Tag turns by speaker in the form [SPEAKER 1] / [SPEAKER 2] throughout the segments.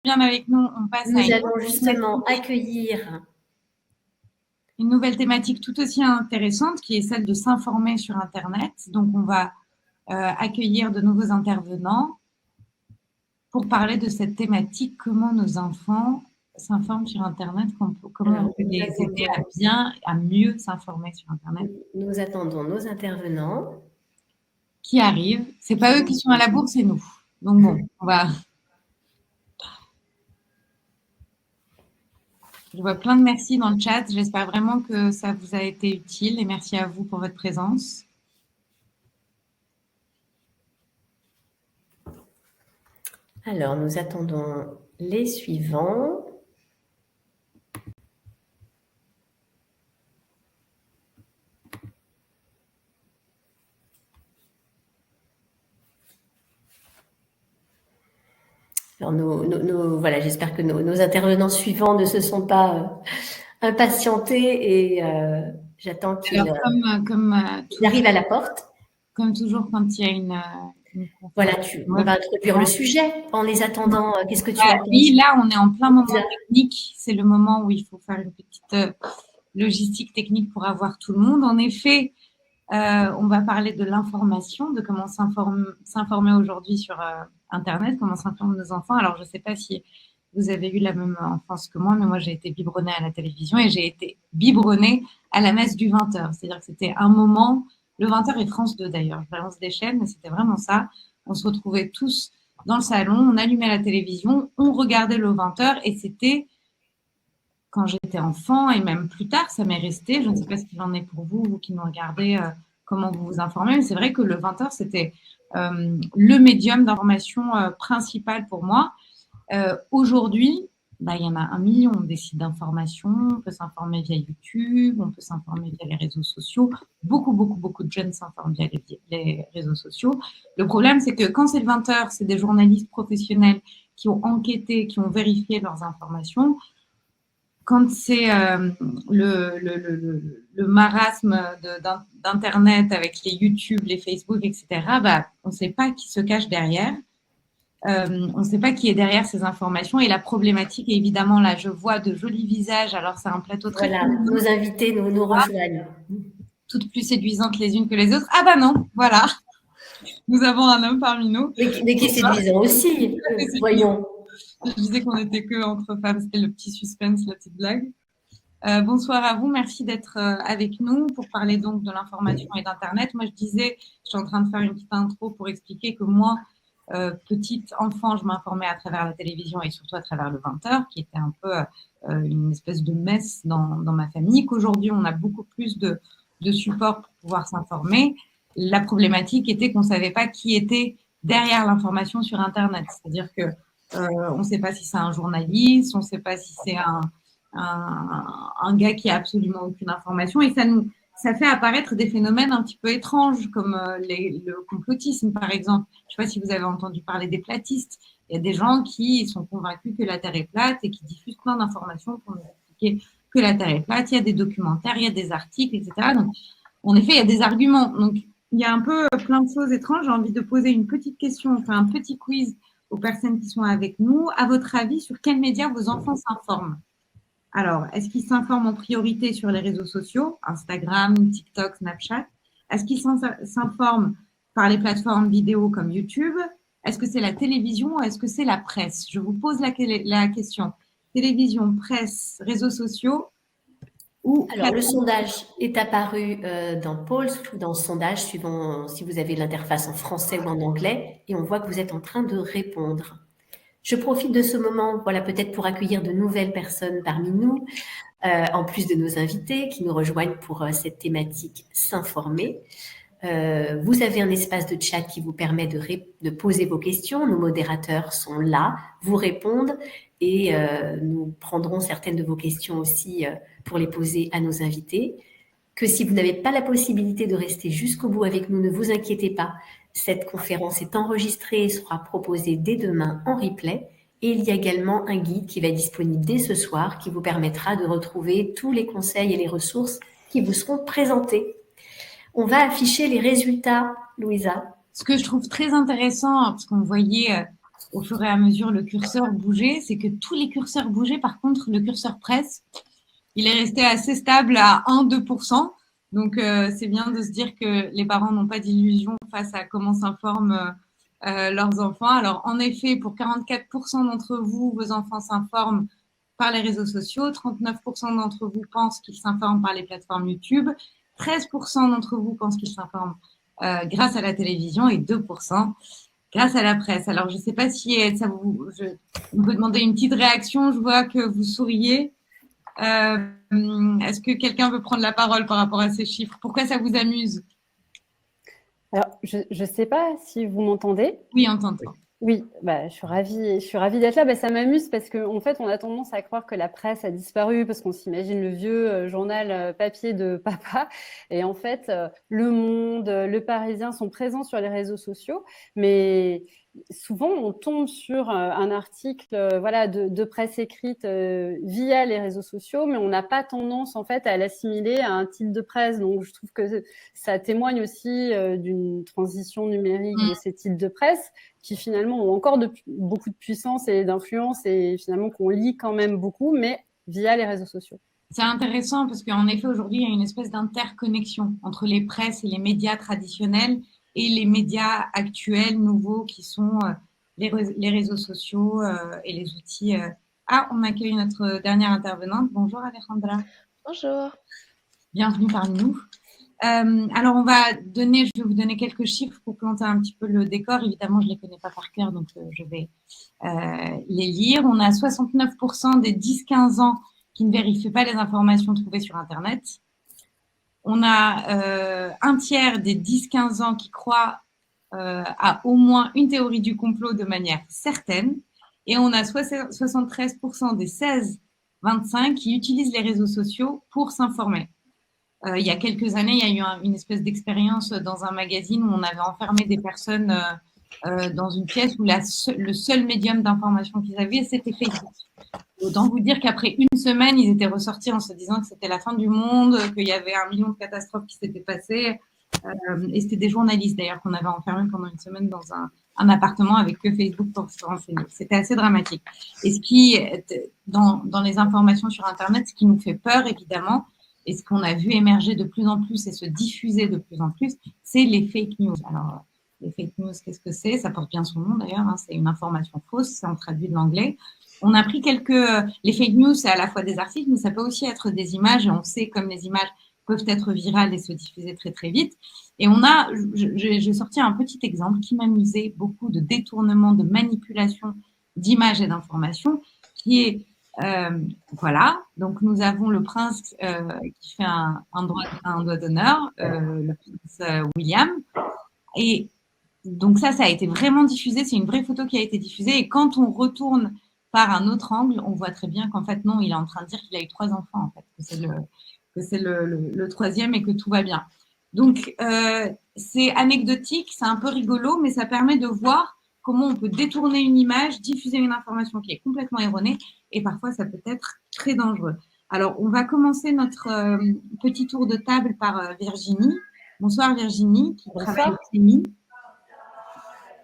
[SPEAKER 1] bien avec nous, on passe
[SPEAKER 2] Nous allons justement accueillir
[SPEAKER 1] une nouvelle thématique tout aussi intéressante qui est celle de s'informer sur Internet. Donc, on va accueillir de nouveaux intervenants pour parler de cette thématique, comment nos enfants s'informent sur Internet, comment on peut les aider à mieux s'informer sur Internet.
[SPEAKER 2] Nous attendons nos intervenants.
[SPEAKER 1] Qui arrivent. C'est pas eux qui sont à la bourre, c'est nous. Donc bon, on va... Je vois plein de merci dans le chat. J'espère vraiment que ça vous a été utile et merci à vous pour votre présence.
[SPEAKER 2] Alors, nous attendons les suivants. Alors, voilà, j'espère que nos intervenants suivants ne se sont pas impatientés et j'attends qu'ils arrivent à la porte.
[SPEAKER 1] Comme toujours, quand il y a une
[SPEAKER 2] voilà, on va introduire le sujet en les attendant. Qu'est-ce que tu en penses?
[SPEAKER 1] Oui, là, on est en plein moment technique. C'est le moment où il faut faire une petite logistique technique pour avoir tout le monde. En effet, on va parler de l'information, de comment s'informer aujourd'hui sur Internet, comment s'informent nos enfants. Alors, je ne sais pas si vous avez eu la même enfance que moi, mais moi, j'ai été biberonnée à la télévision et j'ai été biberonnée à la messe du 20h. C'est-à-dire que c'était un moment, le 20h et France 2 d'ailleurs, je balance des chaînes, mais c'était vraiment ça. On se retrouvait tous dans le salon, on allumait la télévision, on regardait le 20h et c'était... Quand j'étais enfant et même plus tard, ça m'est resté. Je ne sais pas ce qu'il en est pour vous, vous qui nous regardez, comment vous vous informez. Mais c'est vrai que le 20h, c'était le médium d'information principal pour moi. Aujourd'hui, il y en a 1 million des sites d'information. On peut s'informer via YouTube, on peut s'informer via les réseaux sociaux. Beaucoup de jeunes s'informent via les réseaux sociaux. Le problème, c'est que quand c'est le 20h, c'est des journalistes professionnels qui ont enquêté, qui ont vérifié leurs informations. Quand c'est le marasme d'Internet avec les YouTube, les Facebook, etc., on ne sait pas qui se cache derrière. On ne sait pas qui est derrière ces informations. Et la problématique, évidemment, là, je vois de jolis visages. Alors, c'est un plateau très...
[SPEAKER 2] Voilà, nos invités nous rejoignent.
[SPEAKER 1] Toutes plus séduisantes les unes que les autres. Ah bah non, voilà. Nous avons un homme parmi nous.
[SPEAKER 2] Mais qui est séduisant aussi, voyons.
[SPEAKER 1] Je disais qu'on n'était que entre femmes, c'était le petit suspense, la petite blague. Bonsoir à vous, merci d'être avec nous pour parler donc de l'information et d'Internet. Moi, je suis en train de faire une petite intro pour expliquer que moi, petite enfant, je m'informais à travers la télévision et surtout à travers le 20h, qui était un peu une espèce de messe dans ma famille, qu'aujourd'hui, on a beaucoup plus de support pour pouvoir s'informer. La problématique était qu'on ne savait pas qui était derrière l'information sur Internet. C'est-à-dire que on ne sait pas si c'est un journaliste, on ne sait pas si c'est un gars qui a absolument aucune information et ça fait apparaître des phénomènes un petit peu étranges comme le complotisme par exemple. Je ne sais pas si vous avez entendu parler des platistes. Il y a des gens qui sont convaincus que la Terre est plate et qui diffusent plein d'informations pour nous expliquer que la Terre est plate. Il y a des documentaires, il y a des articles, etc. Donc, en effet, il y a des arguments. Donc, il y a un peu plein de choses étranges. J'ai envie de poser une petite question, on fait un petit quiz aux personnes qui sont avec nous. À votre avis, sur quels médias vos enfants s'informent? Alors, est-ce qu'ils s'informent en priorité sur les réseaux sociaux, Instagram, TikTok, Snapchat? Est-ce qu'ils s'informent par les plateformes vidéo comme YouTube? Est-ce que c'est la télévision ou est-ce que c'est la presse? Je vous pose la question. Télévision, presse, réseaux sociaux ou...
[SPEAKER 2] Alors, le sondage est apparu dans Pulse ou dans sondage, suivant si vous avez l'interface en français ou en anglais, et on voit que vous êtes en train de répondre. Je profite de ce moment, voilà, peut-être pour accueillir de nouvelles personnes parmi nous, en plus de nos invités qui nous rejoignent pour cette thématique s'informer. Vous avez un espace de chat qui vous permet de poser vos questions. Nos modérateurs sont là, vous répondent et nous prendrons certaines de vos questions aussi pour les poser à nos invités. Que si vous n'avez pas la possibilité de rester jusqu'au bout avec nous, ne vous inquiétez pas. Cette conférence est enregistrée et sera proposée dès demain en replay. Et il y a également un guide qui va être disponible dès ce soir qui vous permettra de retrouver tous les conseils et les ressources qui vous seront présentés. On va afficher les résultats, Louisa.
[SPEAKER 1] Ce que je trouve très intéressant, parce qu'on voyait au fur et à mesure le curseur bougeait, c'est que tous les curseurs bougeaient. Par contre, le curseur presse, il est resté assez stable à 1-2%. Donc, c'est bien de se dire que les parents n'ont pas d'illusion face à comment s'informent leurs enfants. Alors, en effet, pour 44% d'entre vous, vos enfants s'informent par les réseaux sociaux. 39% d'entre vous pensent qu'ils s'informent par les plateformes YouTube. 13% d'entre vous pensent qu'ils s'informent grâce à la télévision et 2% grâce à la presse. Alors, je ne sais pas si ça vous... on peut demander une petite réaction. Je vois que vous souriez. Est-ce que quelqu'un veut prendre la parole par rapport à ces chiffres? Pourquoi ça vous amuse?
[SPEAKER 3] Alors, je ne sais pas si vous m'entendez.
[SPEAKER 1] Oui, on t'entend.
[SPEAKER 3] Oui, je suis ravie d'être là. Ça m'amuse parce qu'en fait, on a tendance à croire que la presse a disparu parce qu'on s'imagine le vieux journal papier de papa. Et en fait, Le Monde, Le Parisien sont présents sur les réseaux sociaux, mais souvent, on tombe sur un article de presse écrite via les réseaux sociaux, mais on n'a pas tendance en fait à l'assimiler à un titre de presse. Donc, je trouve que ça témoigne aussi d'une transition numérique de ces titres de presse qui finalement ont encore beaucoup de puissance et d'influence et finalement qu'on lit quand même beaucoup, mais via les réseaux sociaux.
[SPEAKER 1] C'est intéressant parce qu'en effet, aujourd'hui, il y a une espèce d'interconnexion entre les presses et les médias traditionnels et les médias actuels, nouveaux, qui sont les réseaux sociaux et les outils. Ah, on accueille notre dernière intervenante. Bonjour Alejandra.
[SPEAKER 4] Bonjour.
[SPEAKER 1] Bienvenue parmi nous. Alors, je vais vous donner quelques chiffres pour planter un petit peu le décor. Évidemment, je ne les connais pas par cœur, donc je vais les lire. On a 69% des 10-15 ans qui ne vérifient pas les informations trouvées sur Internet. On a un tiers des 10-15 ans qui croient à au moins une théorie du complot de manière certaine. Et on a 73% des 16-25 qui utilisent les réseaux sociaux pour s'informer. Il y a quelques années, il y a eu une espèce d'expérience dans un magazine où on avait enfermé des personnes dans une pièce où le seul médium d'information qu'ils avaient, c'était Facebook. Autant vous dire qu'après une semaine, ils étaient ressortis en se disant que c'était la fin du monde, qu'il y avait 1 million de catastrophes qui s'étaient passées. Et c'était des journalistes d'ailleurs qu'on avait enfermés pendant une semaine dans un appartement avec que Facebook pour se renseigner. C'était assez dramatique. Et ce qui, dans les informations sur Internet, ce qui nous fait peur, évidemment, et ce qu'on a vu émerger de plus en plus et se diffuser de plus en plus, c'est les fake news. Alors, les fake news, qu'est-ce que c'est? Ça porte bien son nom d'ailleurs, hein, c'est une information fausse, c'est en traduit de l'anglais. On a pris les fake news, c'est à la fois des articles, mais ça peut aussi être des images, et on sait comme les images peuvent être virales et se diffuser très très vite. Et j'ai sorti un petit exemple qui m'amusait beaucoup de détournement, de manipulation d'images et d'informations, qui est voilà, donc nous avons le prince qui fait un doigt d'honneur, le prince William. Et donc ça a été vraiment diffusé, c'est une vraie photo qui a été diffusée. Et quand on retourne par un autre angle, on voit très bien qu'en fait, non, il est en train de dire qu'il a eu 3 enfants, en fait, que c'est le troisième et que tout va bien. Donc, c'est anecdotique, c'est un peu rigolo, mais ça permet de voir comment on peut détourner une image, diffuser une information qui est complètement erronée, et parfois ça peut être très dangereux. Alors, on va commencer notre petit tour de table par Virginie. Bonsoir Virginie, qui travaille au CNI.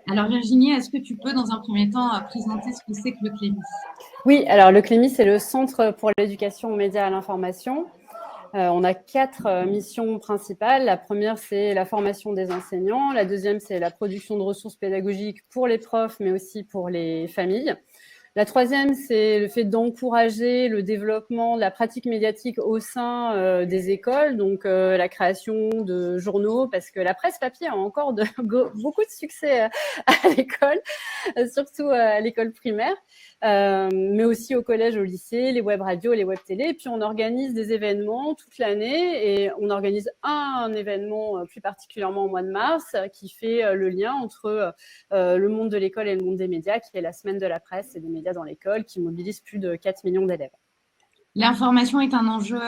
[SPEAKER 1] Alors Virginie, est-ce que tu peux dans un premier temps présenter ce que c'est que le CLEMI?
[SPEAKER 3] Oui, alors le CLEMI, c'est le Centre pour l'éducation aux médias et à l'information. On a 4 missions principales. La première, c'est la formation des enseignants. La deuxième, c'est la production de ressources pédagogiques pour les profs, mais aussi pour les familles. La troisième, c'est le fait d'encourager le développement de la pratique médiatique au sein des écoles, donc la création de journaux, parce que la presse papier a encore beaucoup de succès à l'école, surtout à l'école primaire, mais aussi au collège, au lycée, les web radios, les web télé. Et puis, on organise des événements toute l'année et on organise un événement plus particulièrement au mois de mars qui fait le lien entre le monde de l'école et le monde des médias, qui est la semaine de la presse et des médias dans l'école, qui mobilise plus de 4 millions d'élèves.
[SPEAKER 1] L'information est un enjeu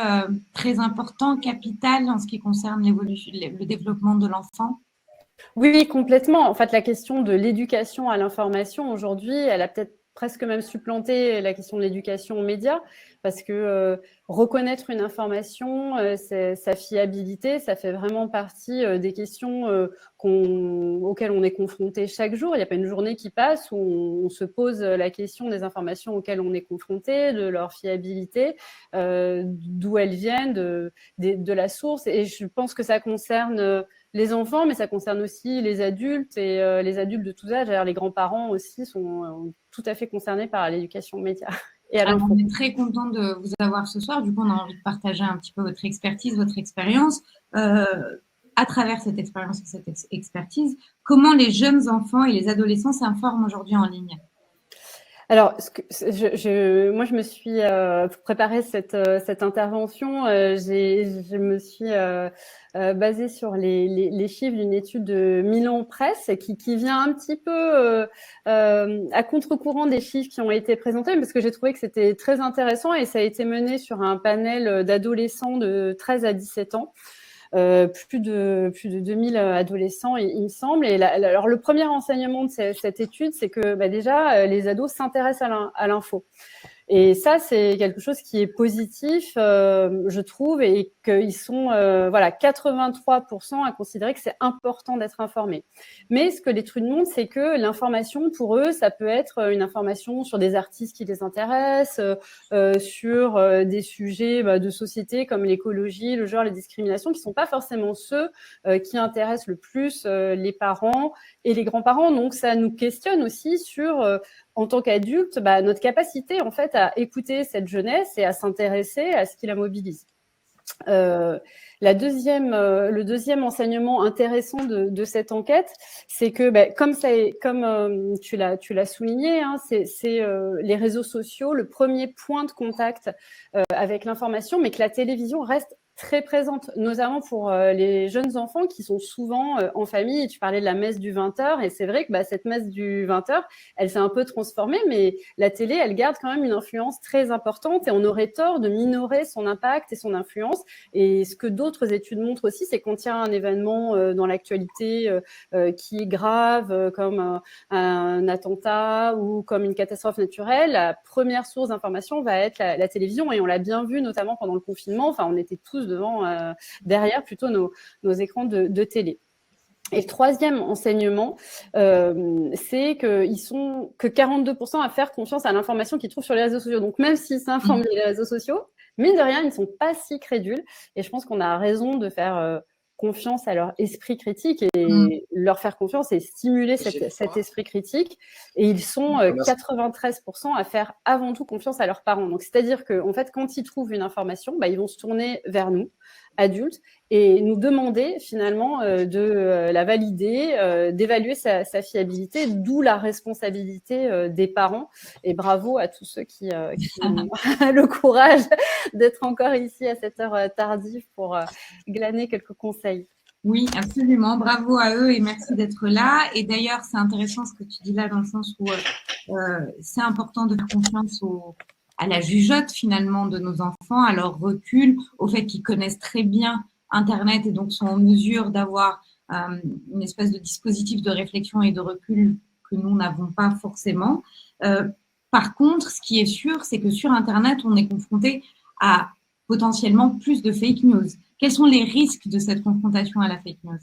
[SPEAKER 1] très important, capital en ce qui concerne le développement de l'enfant.
[SPEAKER 3] Oui, complètement. En fait, la question de l'éducation à l'information aujourd'hui, elle a peut-être presque même supplanté la question de l'éducation aux médias, parce que reconnaître une information, sa fiabilité, ça fait vraiment partie des questions auxquelles on est confronté chaque jour. Il n'y a pas une journée qui passe où on se pose la question des informations auxquelles on est confronté, de leur fiabilité, d'où elles viennent, de la source. Et je pense que ça concerne les enfants, mais ça concerne aussi les adultes et les adultes de tous âges. Alors, les grands-parents aussi sont tout à fait concernés par l'éducation aux médias et à l'info.
[SPEAKER 1] On est très content de vous avoir ce soir. Du coup, on a envie de partager un petit peu votre expertise, votre expérience. À travers cette expérience et cette expertise, comment les jeunes enfants et les adolescents s'informent aujourd'hui en ligne?
[SPEAKER 3] Alors, moi, je me suis préparé cette intervention. Je me suis basée sur les chiffres d'une étude de Milan Presse qui vient un petit peu à contre-courant des chiffres qui ont été présentés, parce que j'ai trouvé que c'était très intéressant et ça a été mené sur un panel d'adolescents de 13 à 17 ans. Plus de 2000 adolescents, il me semble. Et alors, le premier enseignement de cette étude, c'est que déjà, les ados s'intéressent à l'info. Et ça, c'est quelque chose qui est positif, je trouve, et qu'ils sont 83% à considérer que c'est important d'être informé. Mais ce que l'étude montre, c'est que l'information, pour eux, ça peut être une information sur des artistes qui les intéressent, sur des sujets de société comme l'écologie, le genre, les discriminations, qui ne sont pas forcément ceux qui intéressent le plus les parents et les grands-parents. Donc, ça nous questionne aussi sur en tant qu'adulte, notre capacité en fait à écouter cette jeunesse et à s'intéresser à ce qui la mobilise. Le deuxième enseignement intéressant de cette enquête, c'est que, comme tu l'as souligné, hein, c'est les réseaux sociaux, le premier point de contact avec l'information, mais que la télévision reste très présente, notamment pour les jeunes enfants qui sont souvent en famille. Tu parlais de la messe du 20h, et c'est vrai que cette messe du 20h, elle s'est un peu transformée, mais la télé, elle garde quand même une influence très importante, et on aurait tort de minorer son impact et son influence. Et ce que d'autres études montrent aussi, c'est qu'on tient un événement dans l'actualité qui est grave, comme un attentat ou comme une catastrophe naturelle, la première source d'information va être la télévision, et on l'a bien vu notamment pendant le confinement. Enfin, on était tous derrière plutôt nos écrans de télé. Et le troisième enseignement, c'est qu'ils sont que 42% à faire confiance à l'information qu'ils trouvent sur les réseaux sociaux. Donc, même s'ils s'informent sur les réseaux sociaux, mine de rien, ils ne sont pas si crédules. Et je pense qu'on a raison de faire confiance à leur esprit critique et leur faire confiance et stimuler cet esprit critique. Et ils sont 93% à faire avant tout confiance à leurs parents. Donc, c'est-à-dire qu'en fait, quand ils trouvent une information, ils vont se tourner vers nous, adultes, et nous demander finalement de la valider, d'évaluer sa fiabilité, d'où la responsabilité des parents. Et bravo à tous ceux qui ont le courage d'être encore ici à cette heure tardive pour glaner quelques conseils.
[SPEAKER 1] Oui, absolument. Bravo à eux et merci d'être là. Et d'ailleurs, c'est intéressant ce que tu dis là dans le sens où c'est important de faire confiance à la jugeote finalement de nos enfants, à leur recul, au fait qu'ils connaissent très bien Internet et donc sont en mesure d'avoir une espèce de dispositif de réflexion et de recul que nous n'avons pas forcément. Par contre, ce qui est sûr, c'est que sur Internet, on est confronté à potentiellement plus de fake news. Quels sont les risques de cette confrontation à la fake news?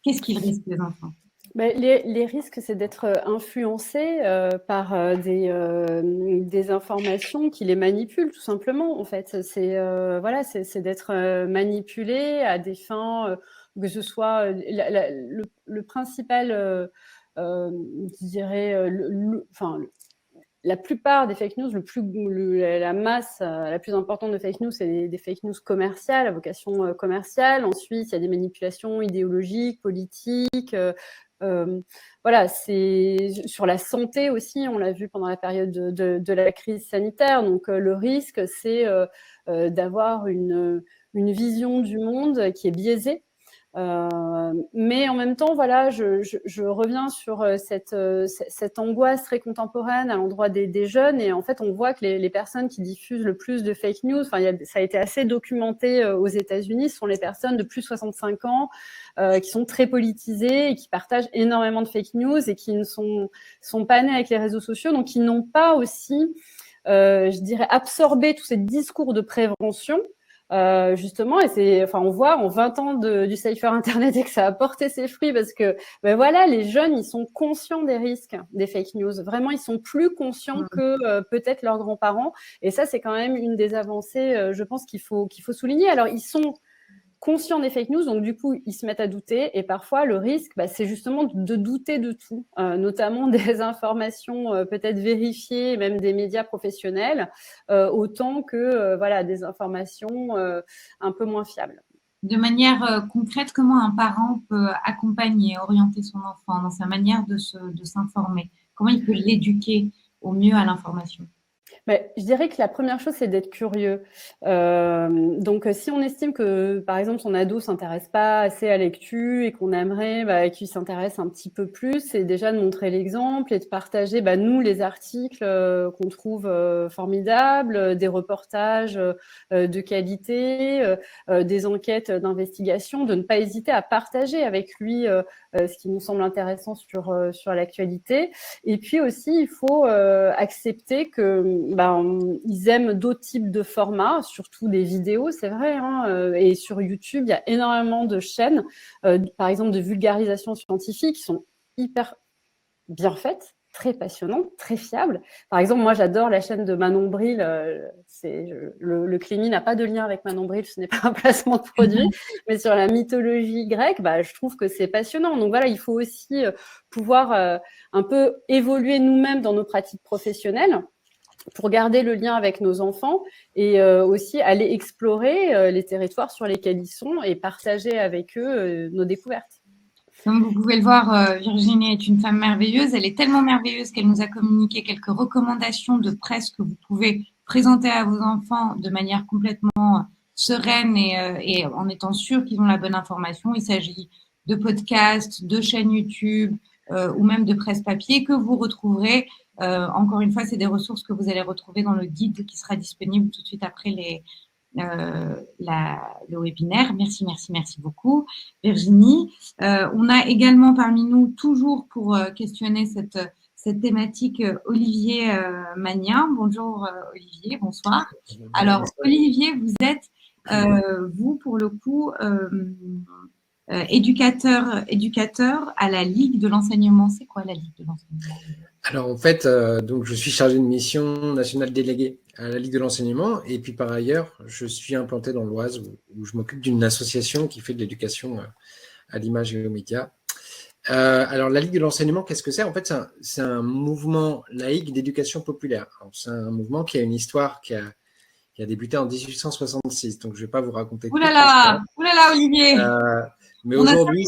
[SPEAKER 1] Qu'est-ce qu'ils risquent les enfants?
[SPEAKER 3] Les risques, c'est d'être influencés par des informations qui les manipulent, tout simplement. En fait, c'est d'être manipulé à des fins, que ce soit le principal, je dirais, la plupart des fake news, la masse la plus importante de fake news, c'est des fake news commerciales, à vocation commerciale. Ensuite, il y a des manipulations idéologiques, politiques. C'est sur la santé aussi, on l'a vu pendant la période de la crise sanitaire. Donc, le risque, c'est d'avoir une vision du monde qui est biaisée. Mais en même temps, je reviens sur cette angoisse très contemporaine à l'endroit des jeunes, et en fait, on voit que les personnes qui diffusent le plus de fake news, ça a été assez documenté aux États-Unis, ce sont les personnes de plus de 65 ans qui sont très politisées et qui partagent énormément de fake news et qui ne sont pas nées avec les réseaux sociaux, donc qui n'ont pas aussi je dirais, absorber tous ces discours de prévention. Justement, et on voit en 20 ans du Safer Internet et que ça a porté ses fruits parce que, ben voilà, les jeunes, ils sont conscients des risques des fake news. Vraiment, ils sont plus conscients que peut-être leurs grands-parents. Et ça, c'est quand même une des avancées, je pense, qu'il faut souligner. Alors, ils sont conscients des fake news, donc du coup, ils se mettent à douter. Et parfois, le risque, c'est justement de douter de tout, notamment des informations peut-être vérifiées, même des médias professionnels, autant que des informations un peu moins fiables.
[SPEAKER 1] De manière concrète, comment un parent peut accompagner et orienter son enfant dans sa manière de s'informer? Comment il peut l'éduquer au mieux à l'information?
[SPEAKER 3] Je dirais que la première chose, c'est d'être curieux. Donc, si on estime que, par exemple, son ado s'intéresse pas assez à l'actu et qu'on aimerait qu'il s'intéresse un petit peu plus, c'est déjà de montrer l'exemple et de partager, nous, les articles qu'on trouve formidables, des reportages de qualité, des enquêtes d'investigation, de ne pas hésiter à partager avec lui ce qui nous semble intéressant sur l'actualité. Et puis aussi, il faut accepter que ils aiment d'autres types de formats, surtout des vidéos, c'est vrai. Et sur YouTube, il y a énormément de chaînes, par exemple de vulgarisation scientifique, qui sont hyper bien faites, très passionnantes, très fiables. Par exemple, moi, j'adore la chaîne de Manon Bril. Le Clémy n'a pas de lien avec Manon Bril, ce n'est pas un placement de produit, mais sur la mythologie grecque, je trouve que c'est passionnant. Donc voilà, il faut aussi pouvoir un peu évoluer nous-mêmes dans nos pratiques professionnelles pour garder le lien avec nos enfants et aussi aller explorer les territoires sur lesquels ils sont et partager avec eux nos découvertes.
[SPEAKER 1] Comme vous pouvez le voir, Virginie est une femme merveilleuse. Elle est tellement merveilleuse qu'elle nous a communiqué quelques recommandations de presse que vous pouvez présenter à vos enfants de manière complètement sereine et en étant sûr qu'ils ont la bonne information. Il s'agit de podcasts, de chaînes YouTube ou même de presse papier que vous retrouverez. Encore une fois, c'est des ressources que vous allez retrouver dans le guide qui sera disponible tout de suite après le webinaire. Merci beaucoup, Virginie. On a également parmi nous, toujours pour questionner cette thématique, Olivier Magnin. Bonjour Olivier, bonsoir. Alors Olivier, vous êtes, vous pour le coup, éducateur à la Ligue de l'enseignement. C'est quoi la Ligue de l'enseignement?
[SPEAKER 4] Alors en fait, donc je suis chargé de mission nationale déléguée à la Ligue de l'enseignement et puis par ailleurs, je suis implanté dans l'Oise où je m'occupe d'une association qui fait de l'éducation à l'image et aux médias. Alors la Ligue de l'enseignement, qu'est-ce que c'est? En fait, c'est un mouvement laïque d'éducation populaire. C'est un mouvement qui a une histoire qui a débuté en 1866. Donc je ne vais pas vous raconter.
[SPEAKER 1] Ouh là là, Olivier.
[SPEAKER 4] Mais aujourd'hui,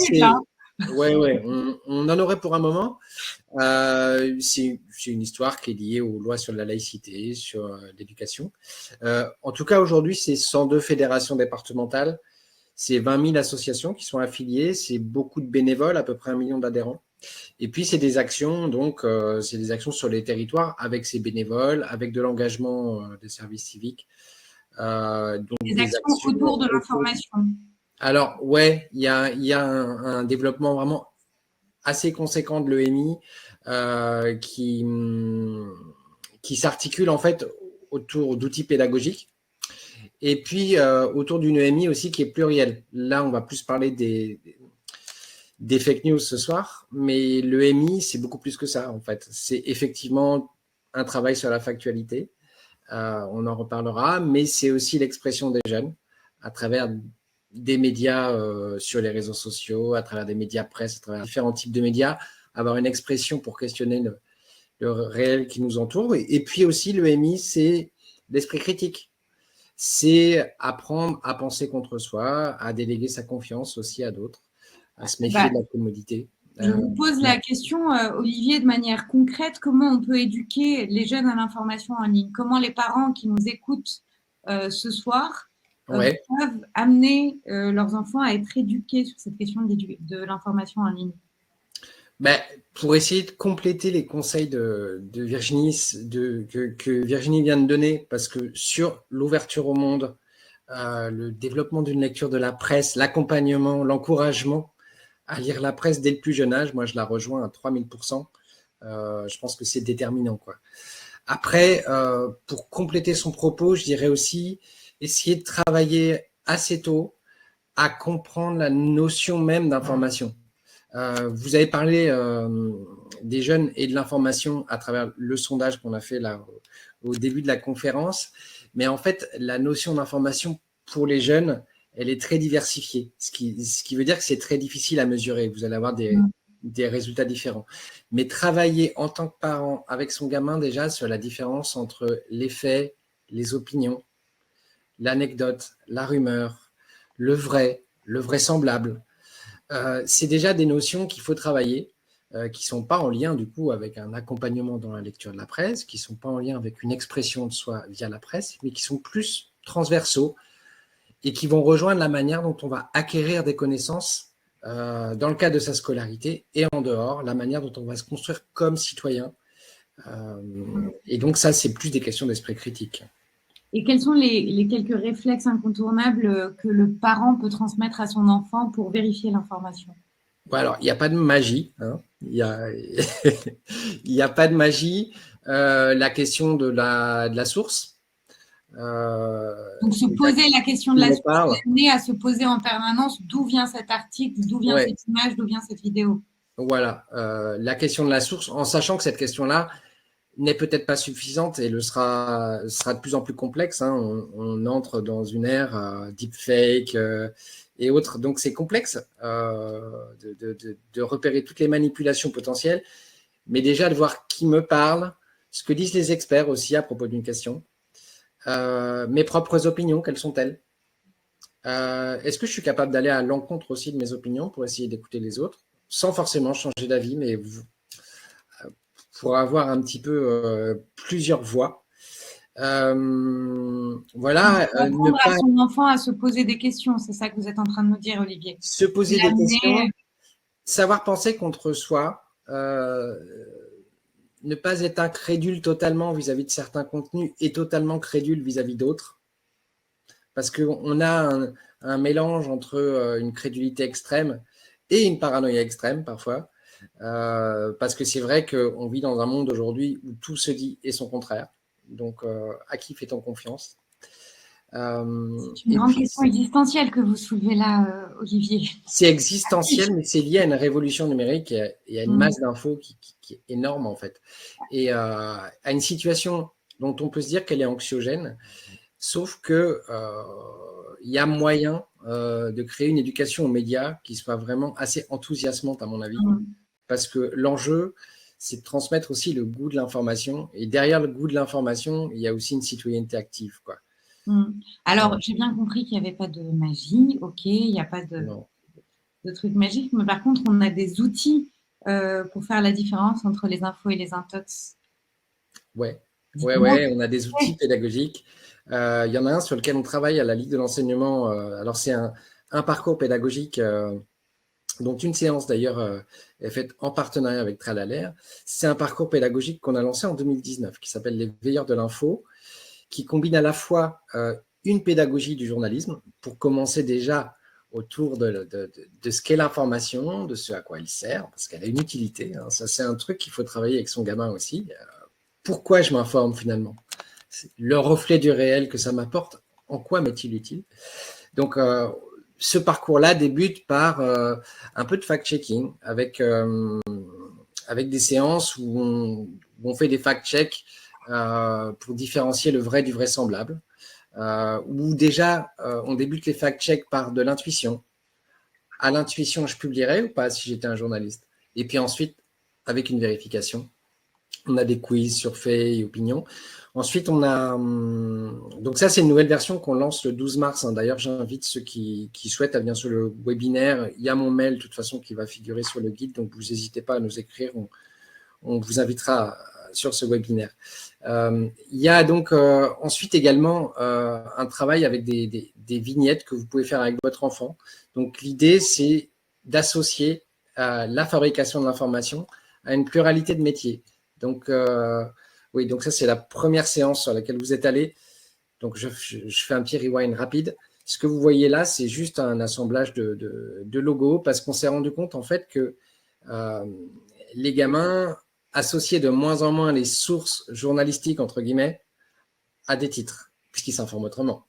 [SPEAKER 4] on en aurait pour un moment. C'est une histoire qui est liée aux lois sur la laïcité, sur l'éducation. En tout cas, aujourd'hui, c'est 102 fédérations départementales, c'est 20 000 associations qui sont affiliées, c'est beaucoup de bénévoles, à peu près 1 million d'adhérents. Et puis, c'est des actions, c'est des actions sur les territoires avec ces bénévoles, avec de l'engagement des services civiques.
[SPEAKER 1] Donc des actions autour de l'information.
[SPEAKER 4] Alors, ouais, il y a un développement vraiment assez conséquent de l'EMI qui s'articule en fait autour d'outils pédagogiques et puis autour d'une EMI aussi qui est plurielle. Là, on va plus parler des fake news ce soir, mais l'EMI, c'est beaucoup plus que ça en fait. C'est effectivement un travail sur la factualité, on en reparlera, mais c'est aussi l'expression des jeunes à travers des médias sur les réseaux sociaux, à travers des médias presse, à travers différents types de médias, avoir une expression pour questionner le réel qui nous entoure. Et puis aussi, l'EMI, c'est l'esprit critique. C'est apprendre à penser contre soi, à déléguer sa confiance aussi à d'autres, à se méfier de la commodité.
[SPEAKER 1] Je vous pose la question, Olivier, de manière concrète, comment on peut éduquer les jeunes à l'information en ligne? Comment les parents qui nous écoutent ce soir peuvent amener leurs enfants à être éduqués sur cette question de l'information en ligne?
[SPEAKER 4] Pour essayer de compléter les conseils de Virginie, que Virginie vient de donner, parce que sur l'ouverture au monde, le développement d'une lecture de la presse, l'accompagnement, l'encouragement à lire la presse dès le plus jeune âge, moi je la rejoins à 3000%. Je pense que c'est déterminant, quoi. Après, pour compléter son propos, je dirais aussi essayer de travailler assez tôt à comprendre la notion même d'information. Vous avez parlé des jeunes et de l'information à travers le sondage qu'on a fait là au début de la conférence, mais en fait, la notion d'information pour les jeunes, elle est très diversifiée, ce qui veut dire que c'est très difficile à mesurer. Vous allez avoir des résultats différents. Mais travailler en tant que parent avec son gamin déjà sur la différence entre les faits, les opinions, l'anecdote, la rumeur, le vrai, le vraisemblable, c'est déjà des notions qu'il faut travailler, qui ne sont pas en lien du coup avec un accompagnement dans la lecture de la presse, qui ne sont pas en lien avec une expression de soi via la presse, mais qui sont plus transversaux et qui vont rejoindre la manière dont on va acquérir des connaissances dans le cadre de sa scolarité et en dehors, la manière dont on va se construire comme citoyen. Et donc ça, c'est plus des questions d'esprit critique.
[SPEAKER 1] Et quels sont les quelques réflexes incontournables que le parent peut transmettre à son enfant pour vérifier l'information?
[SPEAKER 4] Bon, alors, il n'y a pas de magie. Hein. Il n'y a pas de magie. La question de la source.
[SPEAKER 1] Donc, se poser la question de la source, amener à se poser en permanence d'où vient cet article, d'où vient cette image, d'où vient cette vidéo.
[SPEAKER 4] Voilà, la question de la source, en sachant que cette question-là n'est peut-être pas suffisante et sera de plus en plus complexe. Hein. On entre dans une ère deepfake et autres. Donc, c'est complexe de repérer toutes les manipulations potentielles, mais déjà de voir qui me parle, ce que disent les experts aussi à propos d'une question, mes propres opinions, quelles sont-elles? Est-ce que je suis capable d'aller à l'encontre aussi de mes opinions pour essayer d'écouter les autres, sans forcément changer d'avis, mais pour avoir un petit peu plusieurs voix. Voilà.
[SPEAKER 1] Apprendre à son enfant à se poser des questions, c'est ça que vous êtes en train de nous dire, Olivier.
[SPEAKER 4] Se poser des questions, savoir penser contre soi, ne pas être incrédule totalement vis-à-vis de certains contenus et totalement crédule vis-à-vis d'autres. Parce qu'on a un mélange entre une crédulité extrême et une paranoïa extrême parfois. Parce que c'est vrai qu'on vit dans un monde aujourd'hui où tout se dit et son contraire. Donc, à qui fait-on confiance?
[SPEAKER 1] C'est une grande question existentielle que vous soulevez là, Olivier.
[SPEAKER 4] C'est existentiel, mais c'est lié à une révolution numérique et à une masse d'infos qui est énorme en fait. Et à une situation dont on peut se dire qu'elle est anxiogène, sauf qu'il y a moyen de créer une éducation aux médias qui soit vraiment assez enthousiasmante à mon avis. Parce que l'enjeu, c'est de transmettre aussi le goût de l'information. Et derrière le goût de l'information, il y a aussi une citoyenneté active, quoi.
[SPEAKER 1] Alors, j'ai bien compris qu'il n'y avait pas de magie, ok, il n'y a pas de truc magique, mais par contre, on a des outils pour faire la différence entre les infos et les intox.
[SPEAKER 4] Ouais, on a des outils pédagogiques. Il y en a un sur lequel on travaille à la Ligue de l'enseignement. Alors, c'est un parcours pédagogique dont une séance d'ailleurs est faite en partenariat avec Tralalaire. C'est un parcours pédagogique qu'on a lancé en 2019 qui s'appelle Les Veilleurs de l'info, qui combine à la fois une pédagogie du journalisme pour commencer déjà autour de ce qu'est l'information, de ce à quoi elle sert, parce qu'elle a une utilité. Hein. Ça, c'est un truc qu'il faut travailler avec son gamin aussi. Pourquoi je m'informe finalement? Le reflet du réel que ça m'apporte, en quoi m'est-il utile? Donc, ce parcours-là débute par un peu de fact-checking avec des séances où on fait des fact-checks pour différencier le vrai du vraisemblable, où déjà on débute les fact-checks par de l'intuition. À l'intuition, je publierais ou pas si j'étais un journaliste? Et puis ensuite, avec une vérification, on a des quiz sur faits et opinions. Ensuite, on a… Donc ça, c'est une nouvelle version qu'on lance le 12 mars. Hein. D'ailleurs, j'invite ceux qui souhaitent à venir sur le webinaire. Il y a mon mail, de toute façon, qui va figurer sur le guide. Donc, vous n'hésitez pas à nous écrire. On vous invitera sur ce webinaire. Il y a donc ensuite également un travail avec des vignettes que vous pouvez faire avec votre enfant. Donc, l'idée, c'est d'associer la fabrication de l'information à une pluralité de métiers. Donc, oui, donc ça, c'est la première séance sur laquelle vous êtes allé. Donc, je fais un petit rewind rapide. Ce que vous voyez là, c'est juste un assemblage de logos parce qu'on s'est rendu compte, en fait, que les gamins associer de moins en moins les sources journalistiques, entre guillemets, à des titres, puisqu'ils s'informent autrement.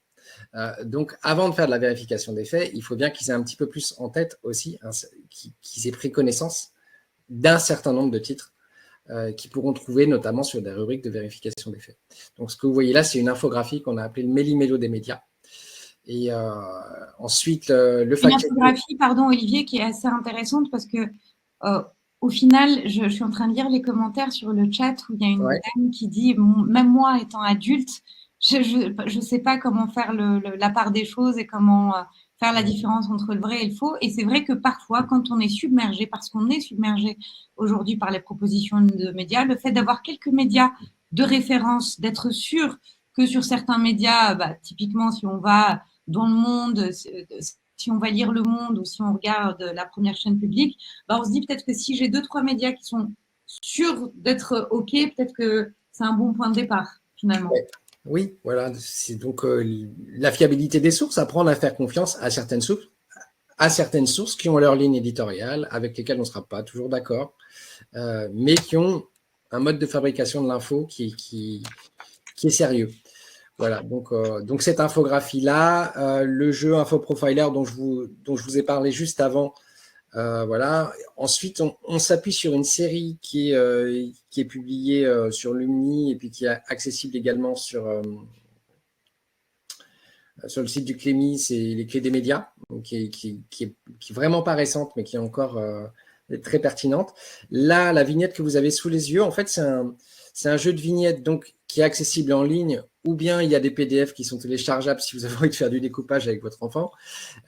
[SPEAKER 4] Donc, avant de faire de la vérification des faits, il faut bien qu'ils aient un petit peu plus en tête aussi, hein, qu'ils aient pris connaissance d'un certain nombre de titres qu'ils pourront trouver notamment sur des rubriques de vérification des faits. Donc, ce que vous voyez là, c'est une infographie qu'on a appelée le méli-mélo des médias. Et ensuite, le
[SPEAKER 1] fact-checking. Une infographie, pardon Olivier, qui est assez intéressante parce que au final, je suis en train de lire les commentaires sur le chat où il y a une dame qui dit, même moi étant adulte, je ne sais pas comment faire la part des choses et comment faire la différence entre le vrai et le faux. Et c'est vrai que parfois, quand on est submergé, parce qu'on est submergé aujourd'hui par les propositions de médias, le fait d'avoir quelques médias de référence, d'être sûr que sur certains médias, typiquement si on va dans le monde, si on va lire Le Monde ou si on regarde la première chaîne publique, on se dit peut-être que si j'ai 2-3 médias qui sont sûrs d'être OK, peut-être que c'est un bon point de départ finalement.
[SPEAKER 4] Ouais. Oui, voilà. C'est donc la fiabilité des sources, apprendre à faire confiance à certaines sources qui ont leur ligne éditoriale, avec lesquelles on ne sera pas toujours d'accord, mais qui ont un mode de fabrication de l'info qui est sérieux. Voilà, donc cette infographie-là, le jeu InfoProfiler dont je vous ai parlé juste avant, voilà. Ensuite, on s'appuie sur une série qui est publiée sur Lumni et puis qui est accessible également sur le site du Clémy, c'est les clés des médias, qui est vraiment pas récente, mais qui est encore très pertinente. Là, la vignette que vous avez sous les yeux, en fait, c'est un jeu de vignettes donc, qui est accessible en ligne, ou bien il y a des PDF qui sont téléchargeables si vous avez envie de faire du découpage avec votre enfant.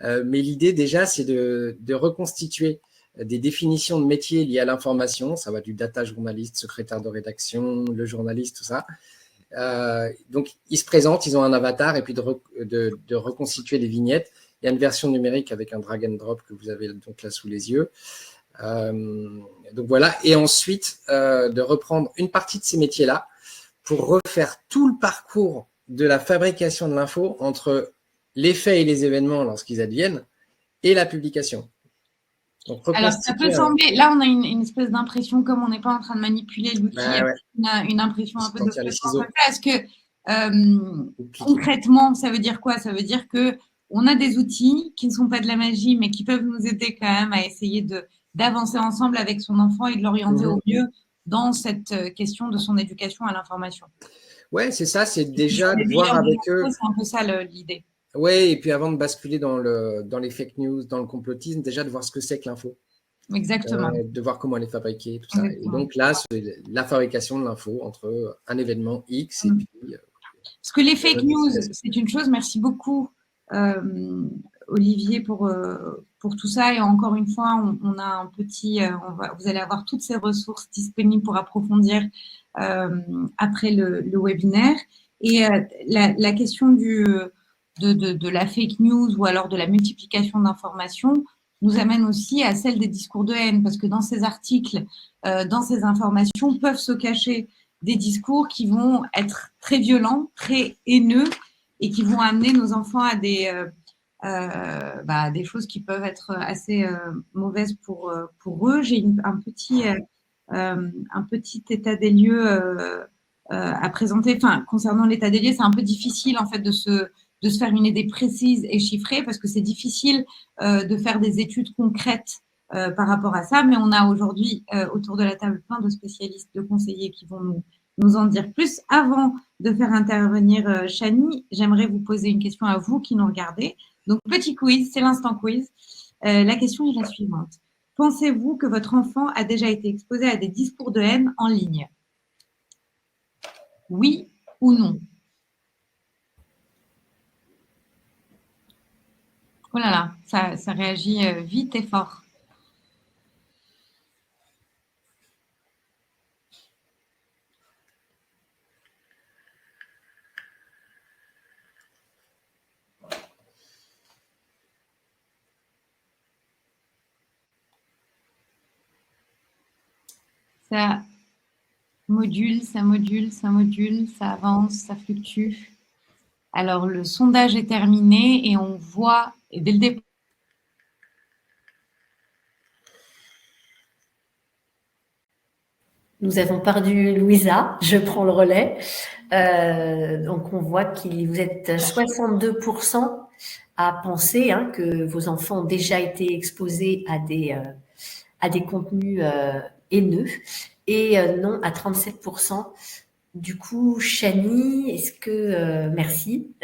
[SPEAKER 4] Mais l'idée, déjà, c'est de reconstituer des définitions de métiers liées à l'information. Ça va du data journaliste, secrétaire de rédaction, le journaliste, tout ça. Donc, ils se présentent, ils ont un avatar, et puis de reconstituer les vignettes. Il y a une version numérique avec un drag and drop que vous avez donc là sous les yeux. Donc voilà, et ensuite de reprendre une partie de ces métiers-là pour refaire tout le parcours de la fabrication de l'info entre les faits et les événements lorsqu'ils adviennent et la publication.
[SPEAKER 1] Donc, alors, ça peut sembler, là on a une espèce d'impression, comme on n'est pas en train de manipuler l'outil, une impression un peu de flottement. Est-ce que concrètement, ça veut dire quoi? Ça veut dire qu'on a des outils qui ne sont pas de la magie, mais qui peuvent nous aider quand même à essayer d'avancer ensemble avec son enfant et de l'orienter au mieux dans cette question de son éducation à l'information.
[SPEAKER 4] Ouais, c'est ça, c'est déjà de voir avec eux.
[SPEAKER 1] C'est un peu ça l'idée.
[SPEAKER 4] Oui, et puis avant de basculer dans les fake news, dans le complotisme, déjà de voir ce que c'est que l'info.
[SPEAKER 1] Exactement.
[SPEAKER 4] De voir comment elle est fabriquée, tout ça. Exactement. Et donc là, c'est la fabrication de l'info entre un événement X et puis…
[SPEAKER 1] Parce que les fake news, c'est une chose. Merci beaucoup, Olivier, pour tout ça. Et encore une fois, on a un petit… vous allez avoir toutes ces ressources disponibles pour approfondir après le webinaire. Et la question de la fake news ou alors de la multiplication d'informations nous amène aussi à celle des discours de haine, parce que dans ces articles, dans ces informations, peuvent se cacher des discours qui vont être très violents, très haineux, et qui vont amener nos enfants à des choses qui peuvent être assez mauvaises pour eux. J'ai un petit état des lieux à présenter. Enfin, concernant l'état des lieux, c'est un peu difficile en fait de se faire une idée précise et chiffrée, parce que c'est difficile de faire des études concrètes par rapport à ça, mais on a aujourd'hui autour de la table plein de spécialistes, de conseillers qui vont nous en dire plus. Avant de faire intervenir Chani, j'aimerais vous poser une question à vous qui nous regardez. Donc, petit quiz, c'est l'instant quiz. La question est la suivante. Pensez-vous que votre enfant a déjà été exposé à des discours de haine en ligne? Oui ou non? Oh là là, ça réagit vite et fort. Ça module, ça module, ça module, ça avance, ça fluctue. Alors, le sondage est terminé et on voit, et dès le départ,
[SPEAKER 2] Nous avons perdu Louisa, je prends le relais. Donc, on voit que vous êtes 62% à penser que vos enfants ont déjà été exposés à des contenus haineux et non à 37%. Du coup, Chani, est-ce que merci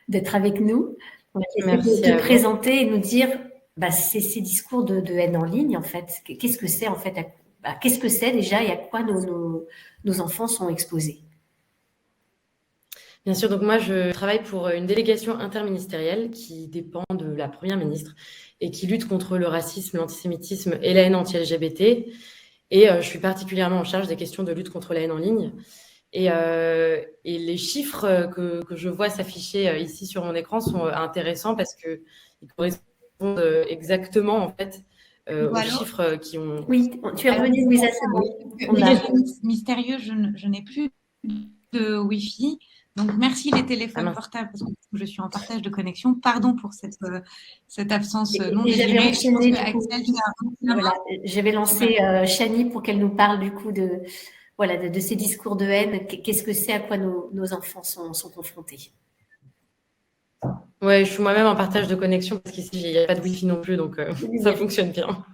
[SPEAKER 2] d'être avec nous. On va essayer de te présenter et nous dire ces discours de haine en ligne, en fait. Qu'est-ce que c'est, en fait, qu'est-ce que c'est déjà et à quoi nos enfants sont exposés?
[SPEAKER 5] Bien sûr, donc moi, je travaille pour une délégation interministérielle qui dépend de la Première ministre et qui lutte contre le racisme, l'antisémitisme et la haine anti-LGBT. Et je suis particulièrement en charge des questions de lutte contre la haine en ligne. Et les chiffres que je vois s'afficher ici sur mon écran sont intéressants parce qu'ils correspondent exactement en fait aux chiffres qui ont...
[SPEAKER 2] Oui, tu es revenue, Louisa, c'est
[SPEAKER 1] bon. Mystérieux, je n'ai plus de Wi-Fi. Donc, merci les téléphones portables parce que je suis en partage de connexion. Pardon pour cette absence non désirée.
[SPEAKER 2] J'avais lancé Chani pour qu'elle nous parle du coup de ces discours de haine. Qu'est-ce que c'est, à quoi nos enfants sont confrontés?
[SPEAKER 5] Ouais, je suis moi-même en partage de connexion parce qu'ici, il n'y a pas de Wi-Fi non plus, donc ça fonctionne bien.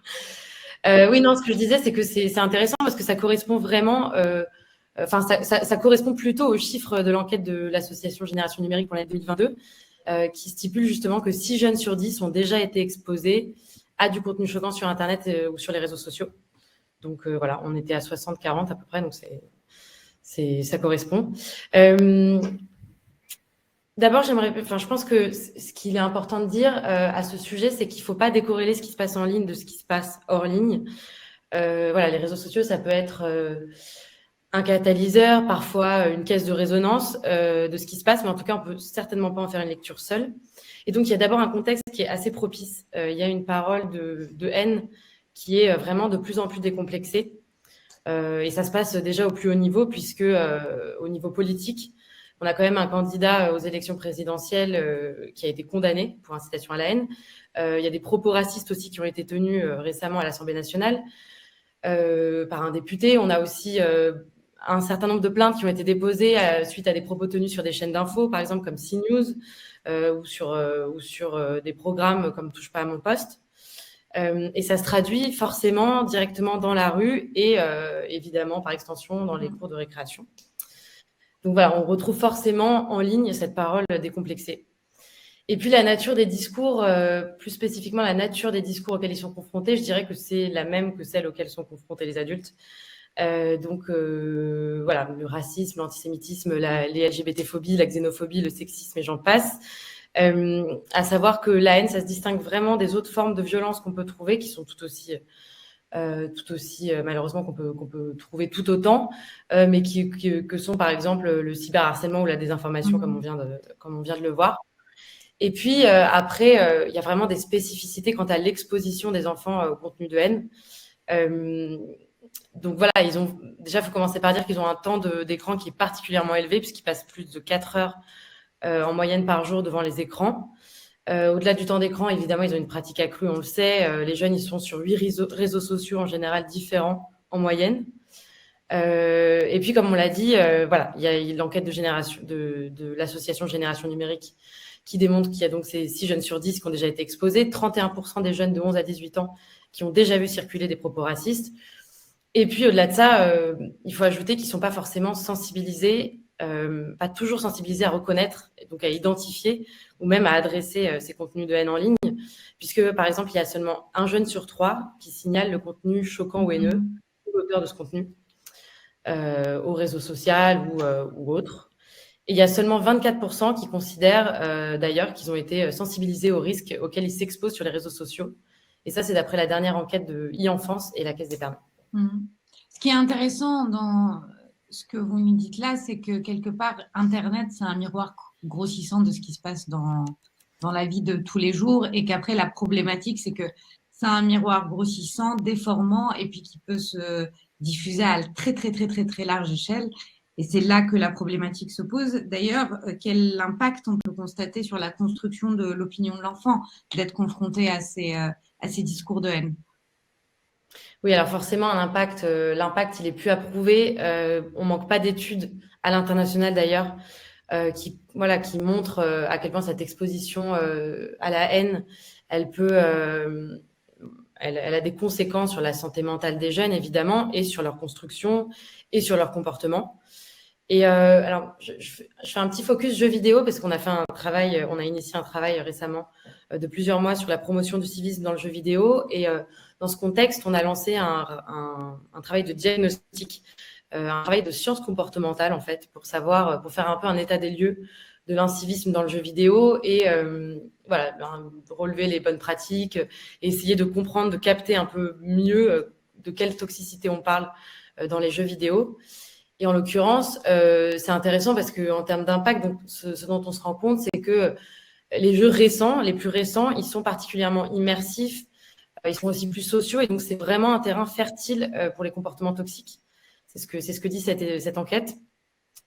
[SPEAKER 5] Oui, non, ce que je disais, c'est que c'est intéressant parce que ça correspond vraiment... ça correspond plutôt aux chiffres de l'enquête de l'association Génération Numérique pour l'année 2022, qui stipule justement que 6 jeunes sur 10 ont déjà été exposés à du contenu choquant sur Internet ou sur les réseaux sociaux. Donc voilà, on était à 60-40 à peu près, donc ça correspond. D'abord, je pense que ce qu'il est important de dire à ce sujet, c'est qu'il ne faut pas décorréler ce qui se passe en ligne de ce qui se passe hors ligne. Les réseaux sociaux, ça peut être un catalyseur, parfois une caisse de résonance de ce qui se passe, mais en tout cas, on ne peut certainement pas en faire une lecture seule. Et donc, il y a d'abord un contexte qui est assez propice. Il y a une parole de haine qui est vraiment de plus en plus décomplexée. Et ça se passe déjà au plus haut niveau, puisque au niveau politique, on a quand même un candidat aux élections présidentielles qui a été condamné pour incitation à la haine. Il y a des propos racistes aussi qui ont été tenus récemment à l'Assemblée nationale par un député. On a aussi un certain nombre de plaintes qui ont été déposées suite à des propos tenus sur des chaînes d'infos, par exemple comme CNews, ou sur des programmes comme Touche pas à mon poste. Et ça se traduit forcément directement dans la rue et évidemment par extension dans les cours de récréation. Donc voilà, on retrouve forcément en ligne cette parole décomplexée. Et puis la nature des discours, plus spécifiquement la nature des discours auxquels ils sont confrontés, je dirais que c'est la même que celle auxquelles sont confrontés les adultes. Le racisme, l'antisémitisme, les LGBT-phobies, la xénophobie, le sexisme et j'en passe. À savoir que la haine, ça se distingue vraiment des autres formes de violence qu'on peut trouver, qui sont tout aussi malheureusement qu'on peut trouver tout autant, mais que sont par exemple le cyberharcèlement ou la désinformation, comme on vient de le voir. Et puis après, il y a vraiment des spécificités quant à l'exposition des enfants au contenu de haine. Donc voilà, il faut commencer par dire qu'ils ont un temps d'écran qui est particulièrement élevé, puisqu'ils passent plus de 4 heures en moyenne par jour devant les écrans. Au-delà du temps d'écran, évidemment, ils ont une pratique accrue, on le sait. Les jeunes, ils sont sur 8 réseaux sociaux en général différents en moyenne. Et puis, comme on l'a dit, il y a l'enquête de l'association Génération Numérique qui démontre qu'il y a donc ces 6 jeunes sur 10 qui ont déjà été exposés, 31% des jeunes de 11 à 18 ans qui ont déjà vu circuler des propos racistes. Et puis, au-delà de ça, il faut ajouter qu'ils ne sont pas forcément sensibilisés, pas toujours sensibilisés à reconnaître, donc à identifier ou même à adresser ces contenus de haine en ligne, puisque, par exemple, il y a seulement 1 jeune sur 3 qui signale le contenu choquant ou haineux, l'auteur de ce contenu, au réseau social ou autre. Et il y a seulement 24% qui considèrent d'ailleurs qu'ils ont été sensibilisés aux risques auxquels ils s'exposent sur les réseaux sociaux. Et ça, c'est d'après la dernière enquête de e-enfance et la Caisse d'épargne.
[SPEAKER 1] Ce qui est intéressant dans ce que vous nous dites là, c'est que quelque part, Internet, c'est un miroir grossissant de ce qui se passe dans la vie de tous les jours et qu'après, la problématique, c'est que c'est un miroir grossissant, déformant et puis qui peut se diffuser à très, très, très, très, très large échelle. Et c'est là que la problématique se pose. D'ailleurs, quel impact on peut constater sur la construction de l'opinion de l'enfant d'être confronté à ces discours de haine?
[SPEAKER 5] Oui, alors forcément, l'impact, il est plus approuvé. On manque pas d'études à l'international d'ailleurs qui montrent à quel point cette exposition à la haine, elle a des conséquences sur la santé mentale des jeunes évidemment et sur leur construction et sur leur comportement. Et alors, je fais un petit focus jeux vidéo parce qu'on a fait on a initié un travail récemment de plusieurs mois sur la promotion du civisme dans le jeu vidéo. Et dans ce contexte, on a lancé un travail de diagnostic, un travail de sciences comportementales en fait, pour faire un peu un état des lieux de l'incivisme dans le jeu vidéo et relever les bonnes pratiques, et essayer de comprendre, de capter un peu mieux de quelle toxicité on parle dans les jeux vidéo. Et en l'occurrence, c'est intéressant parce qu'en termes d'impact, donc, ce dont on se rend compte, c'est que les jeux récents, les plus récents, ils sont particulièrement immersifs, ils sont aussi plus sociaux, et donc c'est vraiment un terrain fertile pour les comportements toxiques. C'est ce que dit cette enquête.